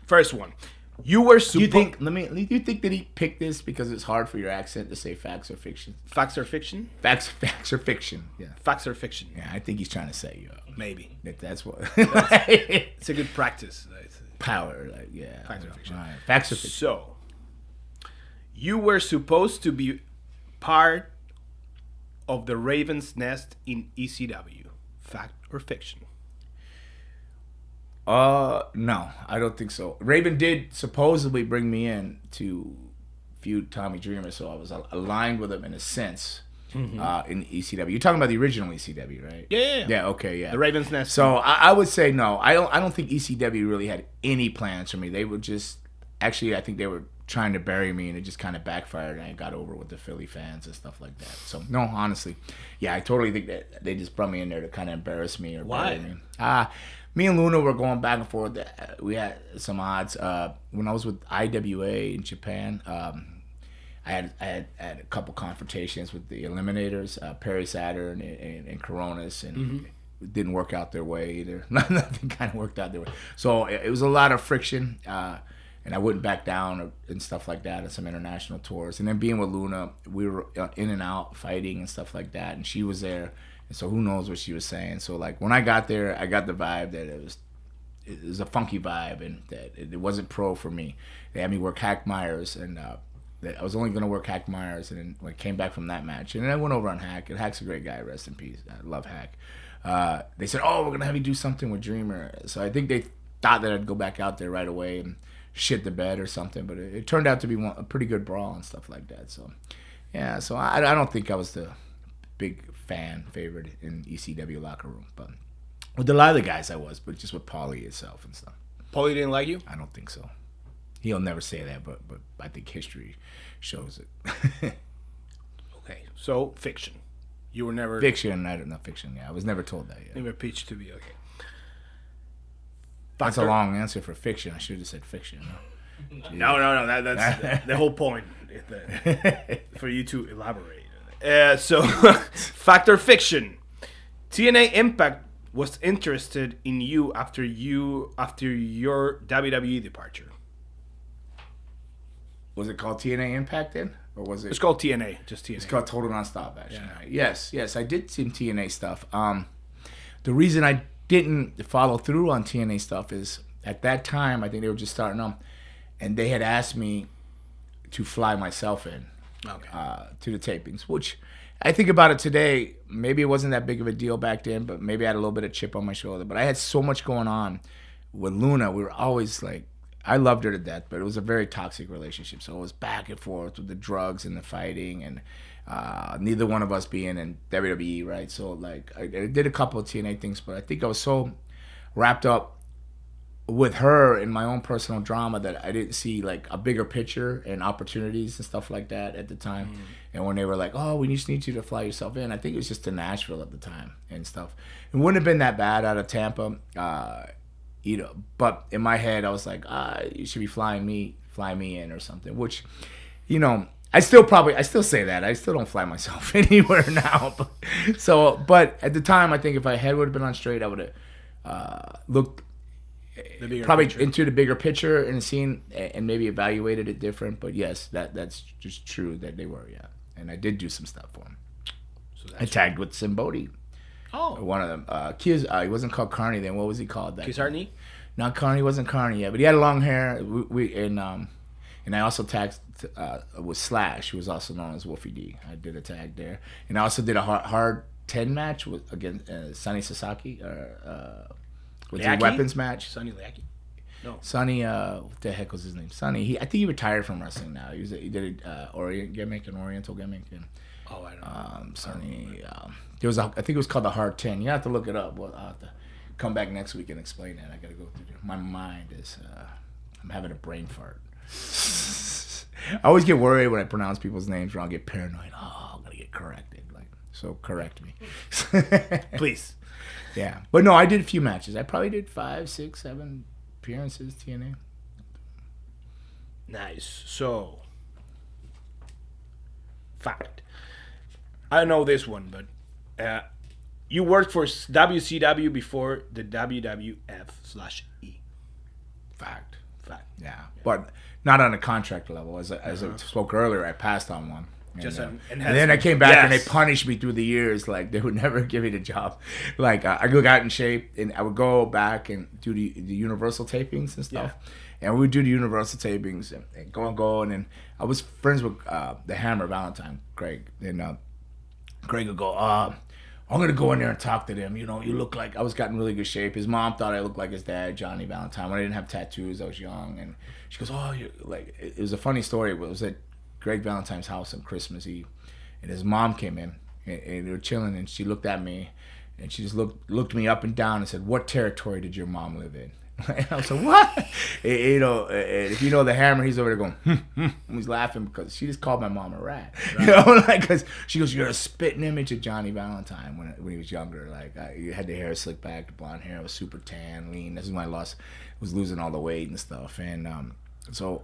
first one. You were supposed... You think that he picked this because it's hard for your accent to say facts or fiction? Facts or fiction? Facts or fiction, yeah. Facts or fiction. Yeah, I think he's trying to set you up. Maybe. That's what... It's a good practice. Power, like, yeah. Facts or fiction. Right. Facts or fiction. So, you were supposed to be part of the Raven's Nest in ECW. Fact or fiction? No, I don't think so. Raven did supposedly bring me in to feud Tommy Dreamer, so I was aligned with him in a sense. in ECW. You're talking about the original ECW, right? Yeah. Yeah. Okay. Yeah. The Raven's Nest. So I would say no. I don't think ECW really had any plans for me. They were just actually. I think they were trying to bury me, and it just kind of backfired, and I got over with the Philly fans and stuff like that. So no, honestly, yeah, I totally think that they just brought me in there to kind of embarrass me or bury me. Me and Luna were going back and forth. We had some odds. When I was with IWA in Japan, I had a couple confrontations with the Eliminators, Perry Saturn and Coronas, and it didn't work out their way either. Nothing kind of worked out their way. So it was a lot of friction, and I wouldn't back down and stuff like that at some international tours. And then being with Luna, we were in and out fighting and stuff like that, and she was there. And so who knows what she was saying. So like when I got there, I got the vibe that it was a funky vibe and that it wasn't pro for me. They had me work Hack Myers, and I was only going to work Hack Myers. And then when I came back from that match, and then I went over on Hack, and Hack's a great guy, rest in peace. I love Hack. They said, oh, we're going to have you do something with Dreamer. So I think they thought that I'd go back out there right away and shit the bed or something. But it turned out to be a pretty good brawl and stuff like that. So, yeah, so I don't think I was the big fan favorite in ECW locker room, but with a lot of the guys I was, but just with Paulie itself and stuff. Paulie didn't like you? I don't think so. He'll never say that, but I think history shows it. Okay, so fiction. You were never fiction. I don't know fiction. Yeah, I was never told that yet. Never pitched to be okay. That's a long answer for fiction. I should have said fiction. No. That's the whole point for you to elaborate. So, Factor Fiction. TNA Impact was interested in you after your WWE departure. Was it called TNA Impact then? Or was it? It's called TNA, just TNA. It's called Total Nonstop, actually. Yeah. Yes, I did some TNA stuff. The reason I didn't follow through on TNA stuff is at that time, I think they were just starting up, and they had asked me to fly myself in. To the tapings, which I think about it today, maybe it wasn't that big of a deal back then, but maybe I had a little bit of chip on my shoulder. But I had so much going on with Luna. We were always like, I loved her to death, but it was a very toxic relationship. So it was back and forth with the drugs and the fighting, and neither one of us being in WWE, right? So like I did a couple of TNA things, but I think I was so wrapped up with her in my own personal drama that I didn't see like a bigger picture and opportunities and stuff like that at the time. And when they were like, oh, we just need you to fly yourself in, I think it was just to Nashville at the time and stuff. It wouldn't have been that bad out of Tampa, but in my head I was like, you should be fly me in or something, which, I still say that. I still don't fly myself anywhere now. But at the time, I think if my head would have been on straight, I would have looked probably picture. Into the bigger picture and seen and maybe evaluated it different. But yes, that's just true that they were, yeah. And I did do some stuff for him. So I tagged with Simbodi. Oh. One of them. He wasn't called Carney then. What was he called? Kizarni? Not Carney, wasn't Carney yet. But he had long hair. And I also tagged with Slash, who was also known as Wolfie D. I did a tag there. And I also did a hard 10 match against Sonny Sasaki. With the weapons match. Sonny Leaki? No. Sonny, what the heck was his name? Sonny. I think he retired from wrestling now. He did an Oriental gimmick. And, I don't know. Sonny. I think it was called the Hard 10. You have to look it up. Well, I'll have to come back next week and explain that. I got to go through there. My mind is, I'm having a brain fart. I always get worried when I pronounce people's names wrong. I get paranoid. Oh, I'm going to get corrected. So correct me. Please. Yeah, but no, I did a few matches. I probably did 5, 6, 7 appearances TNA. Nice. So, fact. I know this one, but you worked for WCW before the WWF/E. Fact. Yeah, but not on a contract level. As I spoke earlier, I passed on one. And then I came back and they punished me through the years. Like they would never give me the job. Like I got in shape and I would go back and do the Universal tapings and stuff. Yeah. And we would do the Universal tapings and go. And then I was friends with the Hammer Valentine, Greg. And Greg would go, I'm going to go in there and talk to them. You look like, I was got in really good shape. His mom thought I looked like his dad, Johnny Valentine. When I didn't have tattoos, I was young. And she goes, it was a funny story. It was at Greg Valentine's house on Christmas Eve, and his mom came in, and they were chilling, and she looked at me, and she just looked me up and down and said, "What territory did your mom live in?" And I was like, "What?" If you know the Hammer, he's over there going, and he's laughing because she just called my mom a rat. Right. Because she goes, "You're a spitting image of Johnny Valentine when he was younger. Like, you had the hair slicked back, the blonde hair, I was super tan, lean. This is when I was losing all the weight and stuff." And so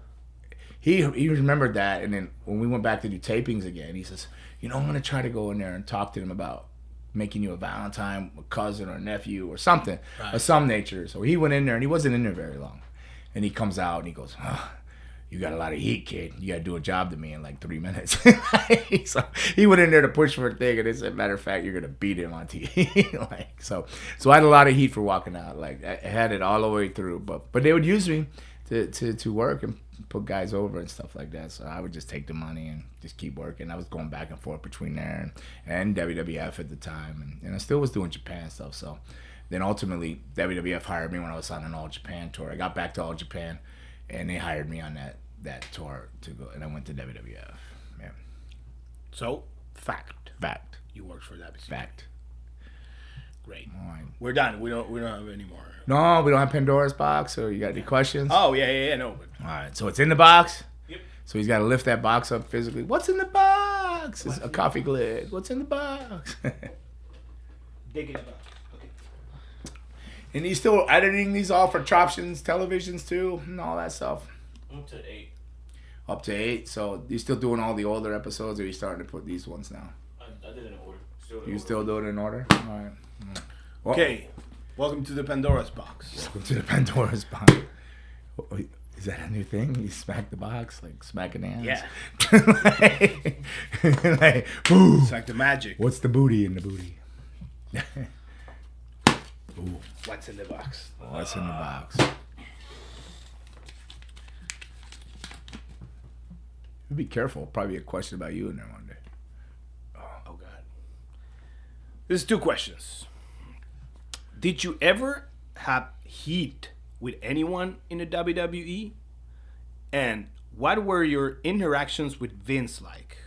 he remembered that. And then when we went back to do tapings again, he says, "I'm going to try to go in there and talk to them about making you a Valentine, a cousin or a nephew or something of some nature." So he went in there, and he wasn't in there very long. And he comes out and he goes, "You got a lot of heat, kid. You got to do a job to me in like 3 minutes." So he went in there to push for a thing, and they said, "Matter of fact, you're gonna beat him on TV." So I had a lot of heat for walking out. Like, I had it all the way through, but they would use me to work and put guys over and stuff like that. So I would just take the money and just keep working. I was going back and forth between there and WWF at the time, and I still was doing Japan stuff. So then ultimately WWF hired me when I was on an All Japan tour. I got back to All Japan, and they hired me on that tour to go, and I went to WWF. Yeah. So fact. You worked for WCW. Fact. Great. All right. We're done. We don't have any more. No, we don't have Pandora's box. Or you got any questions? Oh yeah. No. All right. So it's in the box. Yep. So he's got to lift that box up physically. What's in the box? It's a coffee lid. What's in the box? Dig in the box. Okay. And he's still editing these all for Troptions televisions too, and all that stuff. Up to 8. Up to 8. So you're still doing all the older episodes, or are you starting to put these ones now? I did it in order. Still do it in order? All right. Well, Okay. Welcome to the Pandora's box. Welcome to the Pandora's box. Is that a new thing? You smack the box, like smacking hands? Yeah. like, boo. It's like the magic. What's the booty in the booty? Ooh. What's in the box? What's in the box? Be careful. Probably a question about you in there one day. Oh God. This is 2 questions. Did you ever have heat with anyone in the WWE? And what were your interactions with Vince like?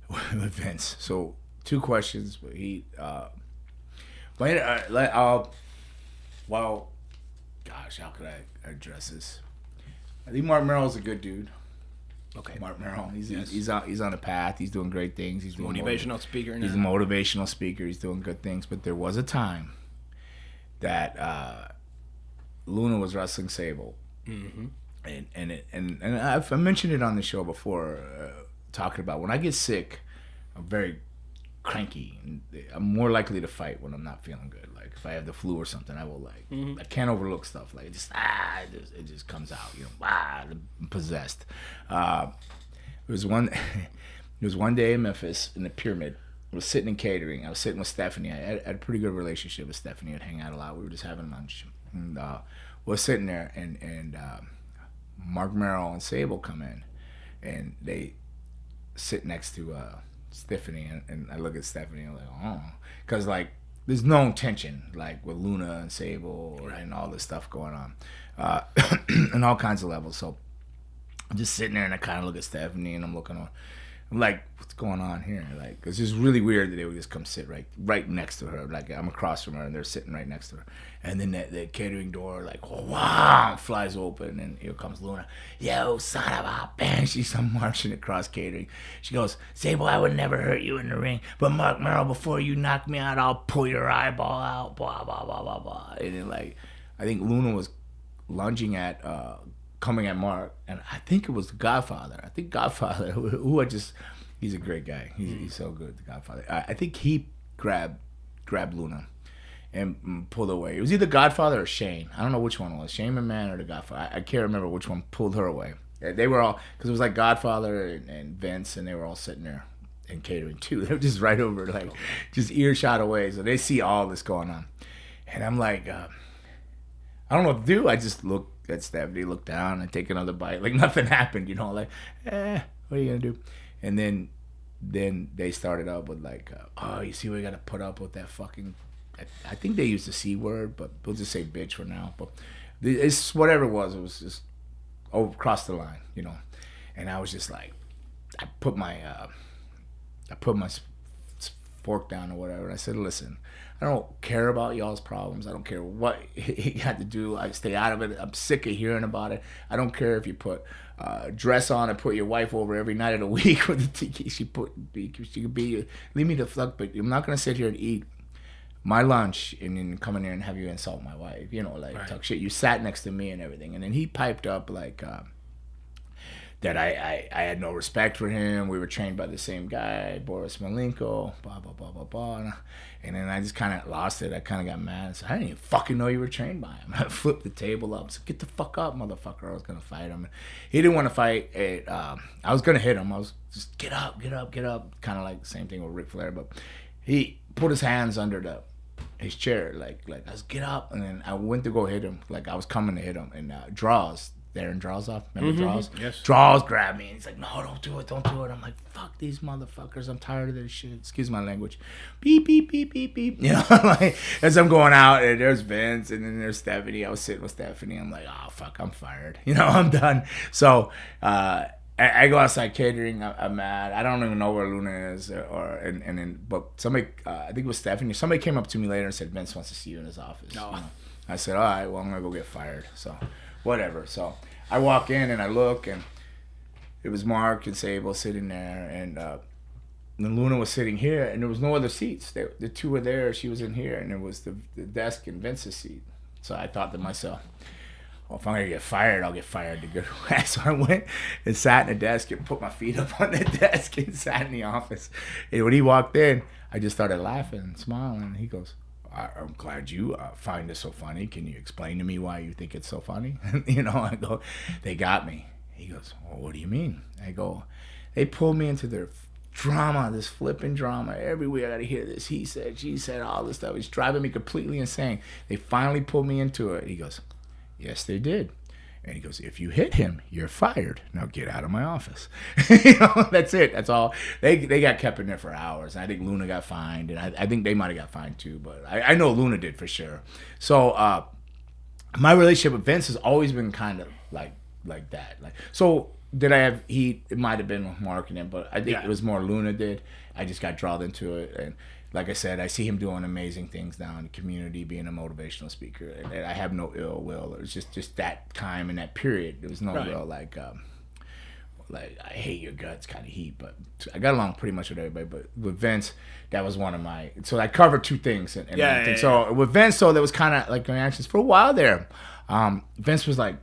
With Vince. So 2 questions. But well, gosh, how could I address this? I think Mark Merrill's a good dude. Okay. Mark Merrill. He's on a path. He's doing great things. He's doing motivational speaker now. He's a motivational speaker. He's doing good things. But there was a time that Luna was wrestling Sable. Mm-hmm. And I've mentioned it on the show before, talking about when I get sick, I'm very cranky. And I'm more likely to fight when I'm not feeling good. Like if I have the flu or something, I will I can't overlook stuff. Like it just comes out. I'm possessed. There was one day in Memphis in the Pyramid. I was sitting in catering. I was sitting with Stephanie. I had a pretty good relationship with Stephanie. I'd hang out a lot. We were just having lunch. And we're sitting there, and Mark Merrill and Sable come in, and they sit next to Stephanie, and I look at Stephanie and I'm like, oh, because like there's no tension like with Luna and Sable and all this stuff going on, and all kinds of levels. So I'm just sitting there and I kind of look at Stephanie and I'm looking on. I'm like, what's going on here? Like, it's just really weird that they would just come sit right next to her. Like, I'm across from her and they're sitting right next to her. And then the catering door, like, wow, flies open and here comes Luna. Yo, son of a bitch. She's marching across catering. She goes, Sable, I would never hurt you in the ring. But Mark Merrill, before you knock me out, I'll pull your eyeball out. Blah, blah, blah, blah, blah. And then, like, I think Luna was lunging at coming at Mark, and I think it was the Godfather. I think Godfather, he's a great guy. He's so good, the Godfather. I think he grabbed Luna and pulled her away. It was either Godfather or Shane. I don't know which one it was, Shane McMahon or the Godfather. I can't remember which one pulled her away. They were all, because it was like Godfather and Vince, and they were all sitting there and catering too. They were just right over, like, just earshot away. So they see all this going on. And I'm like, I don't know what to do. I just look at Stephanie, look down, and take another bite. Like nothing happened, like, what are you gonna do? And then they started up with like, oh, you see, we gotta put up with that fucking. I think they used the C word, but we'll just say bitch for now. But it's whatever it was just across the line, And I was just like, I put my fork down or whatever, and I said, listen, I don't care about y'all's problems. I don't care what he had to do. I stay out of it. I'm sick of hearing about it. I don't care if you put dress on and put your wife over every night of the week with the she could be leave me the fuck. But I'm not gonna sit here and eat my lunch and then come in here and have you insult my wife. You know, like talk shit. You sat next to me and everything, and then he piped up like. That I had no respect for him. We were trained by the same guy, Boris Malenko, blah, blah, blah, blah, blah. And then I just kind of lost it. I kind of got mad. I said, I didn't even fucking know you were trained by him. I flipped the table up. I said, get the fuck up, motherfucker. I was going to fight him. He didn't want to fight. I was going to hit him. I was just, get up. Kind of like the same thing with Ric Flair. But he put his hands under his chair. Like I was, get up. And then I went to go hit him. Like I was coming to hit him. And Draws. Darren Draws. Remember Draws? Yes. Draws grabbed me and he's like, no, don't do it. I'm like, fuck these motherfuckers. I'm tired of this shit. Excuse my language. Beep, beep, beep, beep, beep. You know, like, as I'm going out, and there's Vince, and then there's Stephanie. I was sitting with Stephanie. I'm like, oh, fuck, I'm fired. You know, I'm done. So, I go outside catering. I'm mad. I don't even know where Luna is, and then, but somebody, I think it was Stephanie. Somebody came up to me later and said, Vince wants to see you in his office. No. You know? I said, all right, well, I'm going to go get fired. So, whatever. So I walk in and I look, and it was Mark and Sable sitting there, and then Luna was sitting here, and there was no other seats. The two were there. She was in here, and there was the desk and Vince's seat. So I thought to myself, well, if I'm going to get fired, I'll get fired the good way. So I went and sat in the desk and put my feet up on the desk and sat in the office. And when he walked in, I just started laughing and smiling. And he goes, I'm glad you find this so funny. Can you explain to me why you think it's so funny? You know, I go, they got me. He goes, well, what do you mean? I go, they pulled me into their drama, this flipping drama. Everywhere I got to hear this. He said, she said, all this stuff. It's driving me completely insane. They finally pulled me into it. He goes, yes, they did. And he goes, if you hit him, you're fired. Now get out of my office. You know, that's it. That's all. They got kept in there for hours. I think Luna got fined, and I think they might have got fined too, but I know Luna did for sure. So my relationship with Vince has always been kind of like that. Like, so did I have heat? It might have been with marketing, but I think it was more Luna did. I just got drawn into it, and like I said, I see him doing amazing things now in the community, being a motivational speaker, and I have no ill will. It was just that time and that period. There was no real like I hate your guts kind of heat, but I got along pretty much with everybody. But with Vince, that was one of my. So I covered two things. So with Vince, so there was kind of like reactions for a while there. Vince was like,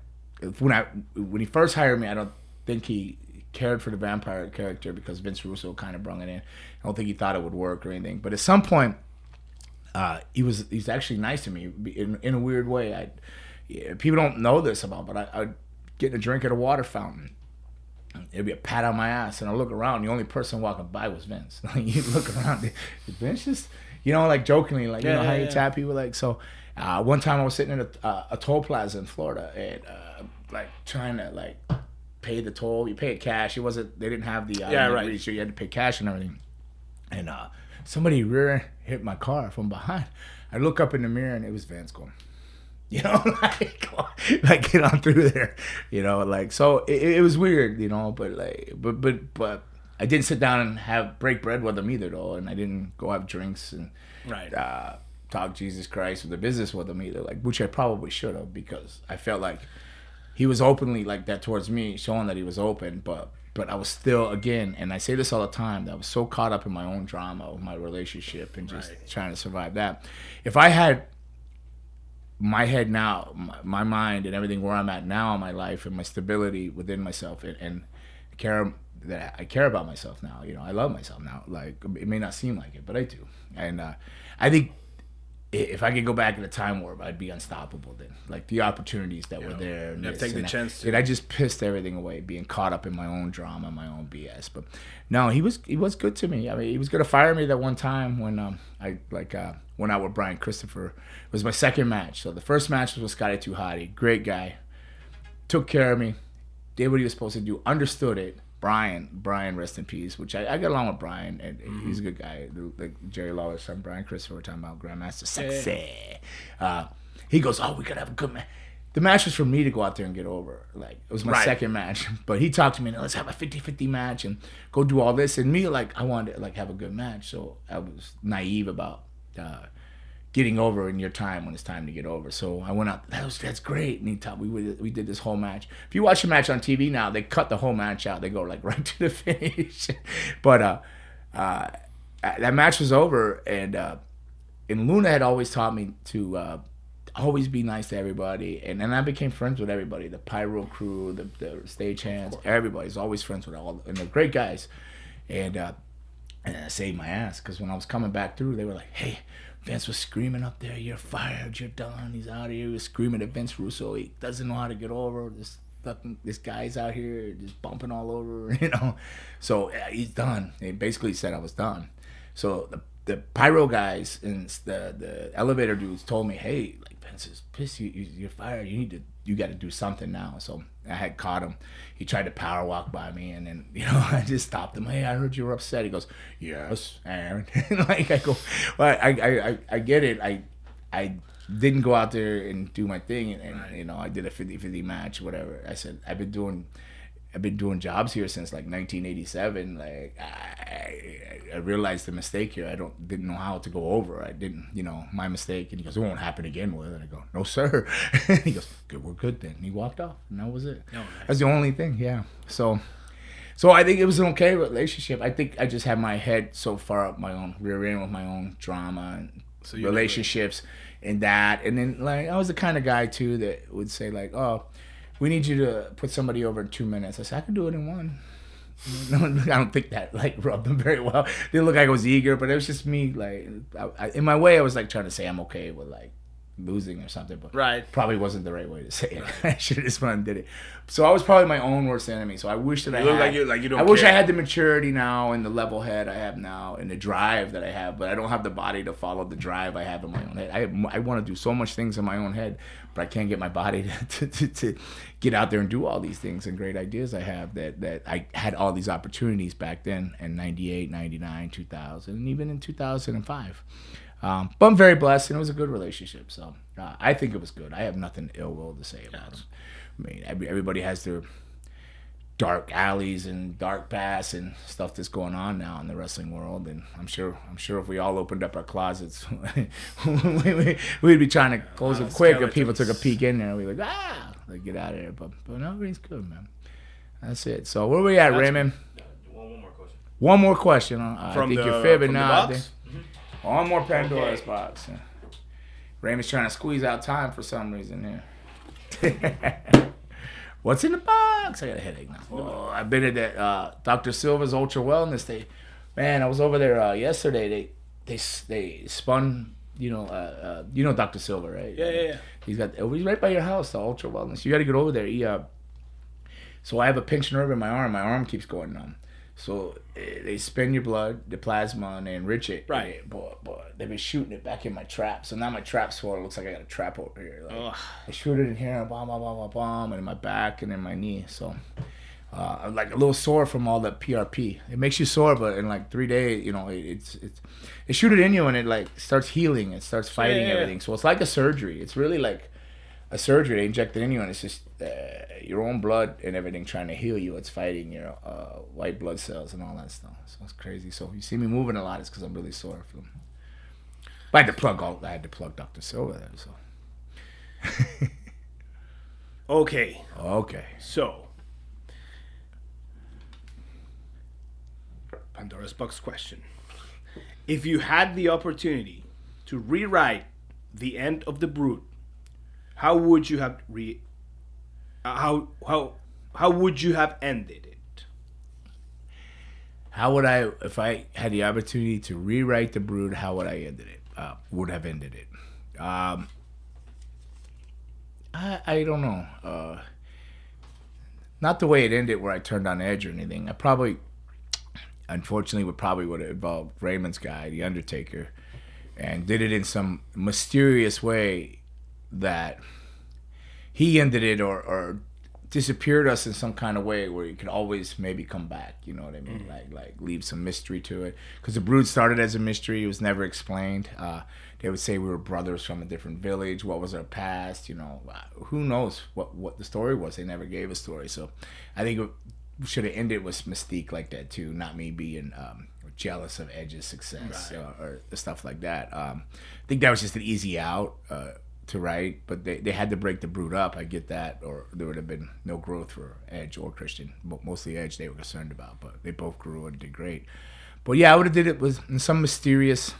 when he first hired me, I don't think he cared for the vampire character because Vince Russo kind of brung it in. I don't think he thought it would work or anything. But at some point, he's actually nice to me in a weird way. People don't know this about, but I'd get a drink at a water fountain. It'd be a pat on my ass, and I look around. The only person walking by was Vince. You look around, did Vince just, you know, like jokingly, like you know how you tap people, like so. One time I was sitting in a toll plaza in Florida, and like trying to like pay the toll. You pay it cash. It wasn't. They didn't have the reach. You had to pay cash and everything. And somebody rear hit my car from behind. I look up in the mirror, and it was Vince going, you know, like get on through there, you know, like so. It was weird, you know, but I didn't sit down and break bread with him either, though, and I didn't go have drinks and talk Jesus Christ with the business with him either, like which I probably should have because I felt like he was openly like that towards me, showing that he was open, but I was still, again, and I say this all the time, that I was so caught up in my own drama of my relationship and just trying to survive that. If I had my head now, my mind and everything where I'm at now in my life and my stability within myself and care that I care about myself now, you know, I love myself now. Like, it may not seem like it, but I do. And I think if I could go back in a time warp, I'd be unstoppable then. Like the opportunities that were there. And take the chance to. And I just pissed everything away, being caught up in my own drama, my own BS. But no, he was good to me. I mean, he was gonna fire me that one time when I went out with Brian Christopher. It was my second match. So the first match was with Scotty Too Hotty. Great guy. Took care of me. Did what he was supposed to do. Understood it. Brian, rest in peace, which I got along with Brian, and he's a good guy. Like Jerry Lawler's son, Brian Christopher, we're talking about Grandmaster Sexy. He goes, oh, we got to have a good match. the match was for me to go out there and get over. Like, it was my second match. But he talked to me, let's have a 50-50 match and go do all this. And me, like, I wanted to, like, have a good match. So I was naive about getting over in your time when it's time to get over. So I went out. That's great. And he taught we did this whole match. If you watch the match on TV now, they cut the whole match out. They go, like, right to the finish. But that match was over. And Luna had always taught me to always be nice to everybody, and then I became friends with everybody. The pyro crew, the stagehands, everybody's always friends with all, and they're great guys. And I saved my ass because when I was coming back through, they were like, "Hey, Vince was screaming up there, you're fired, you're done. He's out of here." He was screaming at Vince Russo. He doesn't know how to get over this guy's out here just bumping all over, you know. So he's done. He basically said I was done. So the pyro guys and the elevator dudes told me, "Hey, like, Vince is pissed. You're fired. You got to do something now." So I had caught him. He tried to power walk by me, and then, you know, I just stopped him. "Hey, I heard you were upset." He goes, "Yes, and like, I go, well, I get it. I didn't go out there and do my thing, and you know, I did a 50-50 match, whatever. I said I've been doing jobs here since like 1987. Like, I realized the mistake here. I didn't know how to go over. I didn't, you know, my mistake. And he goes, "It won't happen again, will it?" And I go, "No, sir." He goes, "Good, we're good then." And he walked off, and that was it. Oh, nice. That's the only thing. Yeah. So I think it was an okay relationship. I think I just had my head so far up my own rear end with my own drama and relationships and that. And then, like, I was the kind of guy too that would say, like, "Oh, we need you to put somebody over in 2 minutes." I said, "I can do it in 1. I don't think that, like, rubbed them very well. They looked like I was eager, but it was just me, like, in my way, I was like trying to say I'm okay with, like, losing or something, but probably wasn't the right way to say it. I should have just went and did it. So I was probably my own worst enemy. So I wish that I wish I had the maturity now and the level head I have now and the drive that I have, but I don't have the body to follow the drive I have in my own head. I want to do so much things in my own head, but I can't get my body to get out there and do all these things and great ideas I have that I had all these opportunities back then in 98, 99, 2000, and even in 2005. But I'm very blessed, and it was a good relationship. So I think it was good. I have nothing ill will to say about it. I mean, everybody has their dark alleys and dark paths and stuff that's going on now in the wrestling world, and I'm sure if we all opened up our closets, we'd be trying to close it quick if people took a peek in there. We'd be like, like, get out of there. But no, everything's good, man. That's it. So where we at, Raymond? One more question. One more question. I think you're fibbing now. One more Pandora's box. Raymond's trying to squeeze out time for some reason here. What's in the box? I got a headache now. Oh, I've been at that Dr. Silva's Ultra Wellness Day. Man, I was over there yesterday. They spun, you know Dr. Silva, right? Yeah. He's right by your house, the Ultra Wellness. You got to get over there. So I have a pinched nerve in my arm. My arm keeps going numb. So they spin your blood, the plasma, and they enrich it. Right. But they've been shooting it back in my trap. So now my trap's full. It looks like I got a trap over here. Like, they shoot it in here, and in my back and in my knee. So I'm like a little sore from all the PRP. It makes you sore, but in like 3 days, you know, they shoot it in you and it like starts healing. It starts fighting everything. So it's like a surgery. It's really like a surgery. They inject it in you, and it's just your own blood and everything trying to heal you. It's fighting your white blood cells and all that stuff. So it's crazy. So you see me moving a lot, it's because I'm really sore from them. But I had to plug Dr. Silva there. So. Okay. So, Pandora's box question: if you had the opportunity to rewrite the end of the Brood, how would you have how would you have ended it? How would I, if I had the opportunity to rewrite the Brood, how would I ended it? Would have ended it. I don't know. Not the way it ended, where I turned on Edge or anything. I probably, unfortunately, would have involved Raymond's guy, the Undertaker, and did it in some mysterious way that he ended it or disappeared us in some kind of way where you could always maybe come back, you know what I mean? Like leave some mystery to it, because the Brood started as a mystery. It was never explained. They would say we were brothers from a different village. What was our past? You know, who knows what the story was? They never gave a story. So I think it should have ended with mystique like that too. Not me being jealous of Edge's success or stuff like that. I think that was just an easy out to write, but they had to break the Brood up. I get that, or there would have been no growth for Edge or Christian. Mostly Edge they were concerned about, but they both grew and did great. But yeah, I would have did it was in some mysterious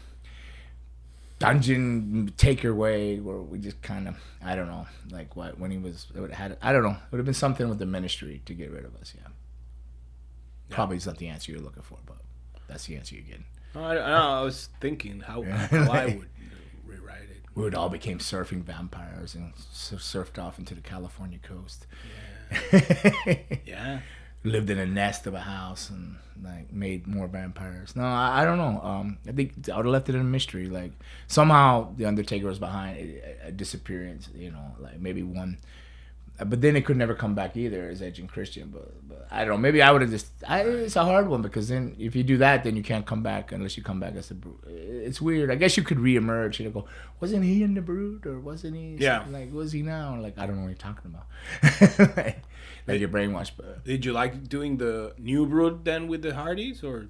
dungeon taker way where we just kind of, I don't know, like what when he was, I don't know, it would have been something with the ministry to get rid of us. Yeah. Probably is not the answer you're looking for, but that's the answer you're getting. I was thinking how I would rewrite it. We would all became surfing vampires and surfed off into the California coast. Yeah. Lived in a nest of a house and like made more vampires. No, I don't know. I think I would have left it in a mystery. Like somehow the Undertaker was behind a disappearance. You know, like maybe one. But then it could never come back either as Edge and Christian. But I don't know. Maybe I would have just. It's a hard one because then if you do that, then you can't come back unless you come back as the Brood. It's weird. I guess you could reemerge. You know, go, wasn't he in the Brood or wasn't he? Yeah. Like, was he now? Like, I don't know what you're talking about. Like you're brainwashed. But did you like doing the new Brood then with the Hardys or?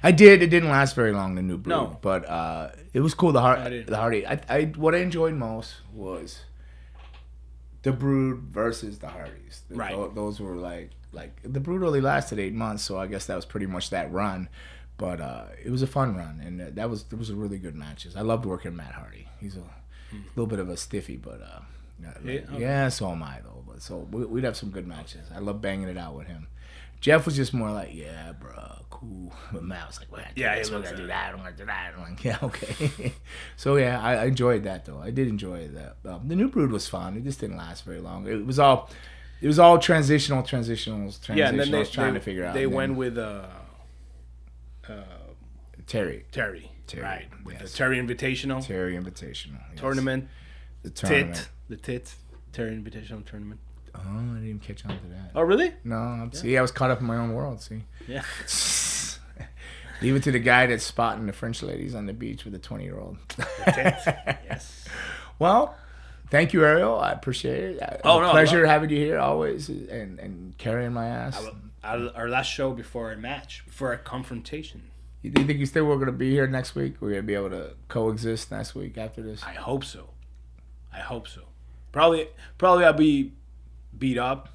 I did. It didn't last very long. The new Brood. No. But it was cool. The Hardy. What I enjoyed most was the Brood versus the Hardys. Right. Those were like the Brood only lasted 8 months, so I guess that was pretty much that run. But it was a fun run, and there was a really good matches. I loved working with Matt Hardy. He's a little bit of a stiffy, but yeah, so am I though. But so we'd have some good matches. I love banging it out with him. Jeff was just more like, yeah, bro, cool. But Matt was like, well, I gotta do that. I'm gonna do that. I'm like, yeah, okay. So yeah, I enjoyed that though. I did enjoy that. The new Brood was fun. It just didn't last very long. It was all transitionals. Yeah, and then they trying to figure out. They went with Terry. Right? With the Terry Invitational. Yes. Tournament. The tournament. The Terry Invitational tournament. Oh, I didn't even catch on to that. Oh, really? No, see, I was caught up in my own world. See. Yeah. Leave it to the guy that's spotting the French ladies on the beach with a 20-year-old. Yes. Well, thank you, Ariel. I appreciate it. Pleasure having you here always and carrying my ass. Our last show before a match, before a confrontation. Do you think you still were going to be here next week? We're going to be able to coexist next week after this? I hope so. Probably I'll be beat up.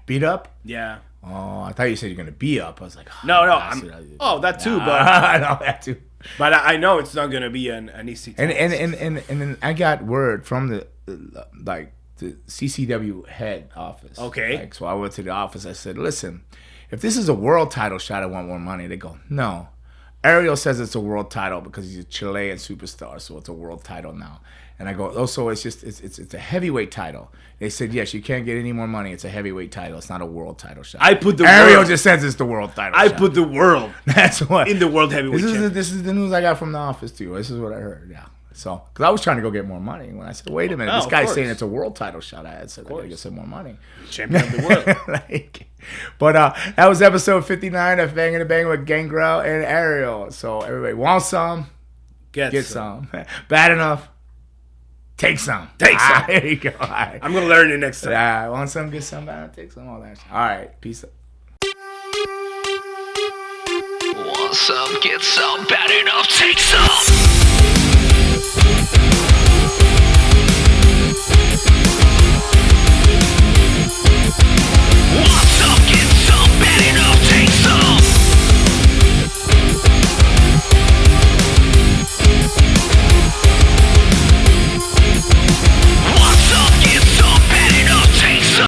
Beat up? Yeah. Oh, I thought you said you're going to be up. I was like, no. That too, but I know that too. But I know it's not going to be an easy time. And then I got word from the CCW head office. Okay. So I went to the office. I said, listen, if this is a world title shot, I want more money. They go, no. Ariel says it's a world title because he's a Chilean superstar, so it's a world title now. And I go, oh, so it's a heavyweight title. They said, yes, you can't get any more money. It's a heavyweight title. It's not a world title shot. Ariel just says it's the world title shot. I put the world. That's what. In the world heavyweight championship. This is the news I got from the office, too. This is what I heard, yeah. So, because I was trying to go get more money. When I said, wait a minute, this guy's saying it's a world title shot. I said, I got to get some more money. Champion of the world. But that was episode 59 of Bangin' to Bang with Gangrel and Ariel. So, everybody want some? Get some. Bad enough? Take some. There you go. All right. I'm going to learn it next time. Yeah, want some? Get some. Bad enough? Take some. All that. All right. Peace out. Want some, get some, bad enough, take some.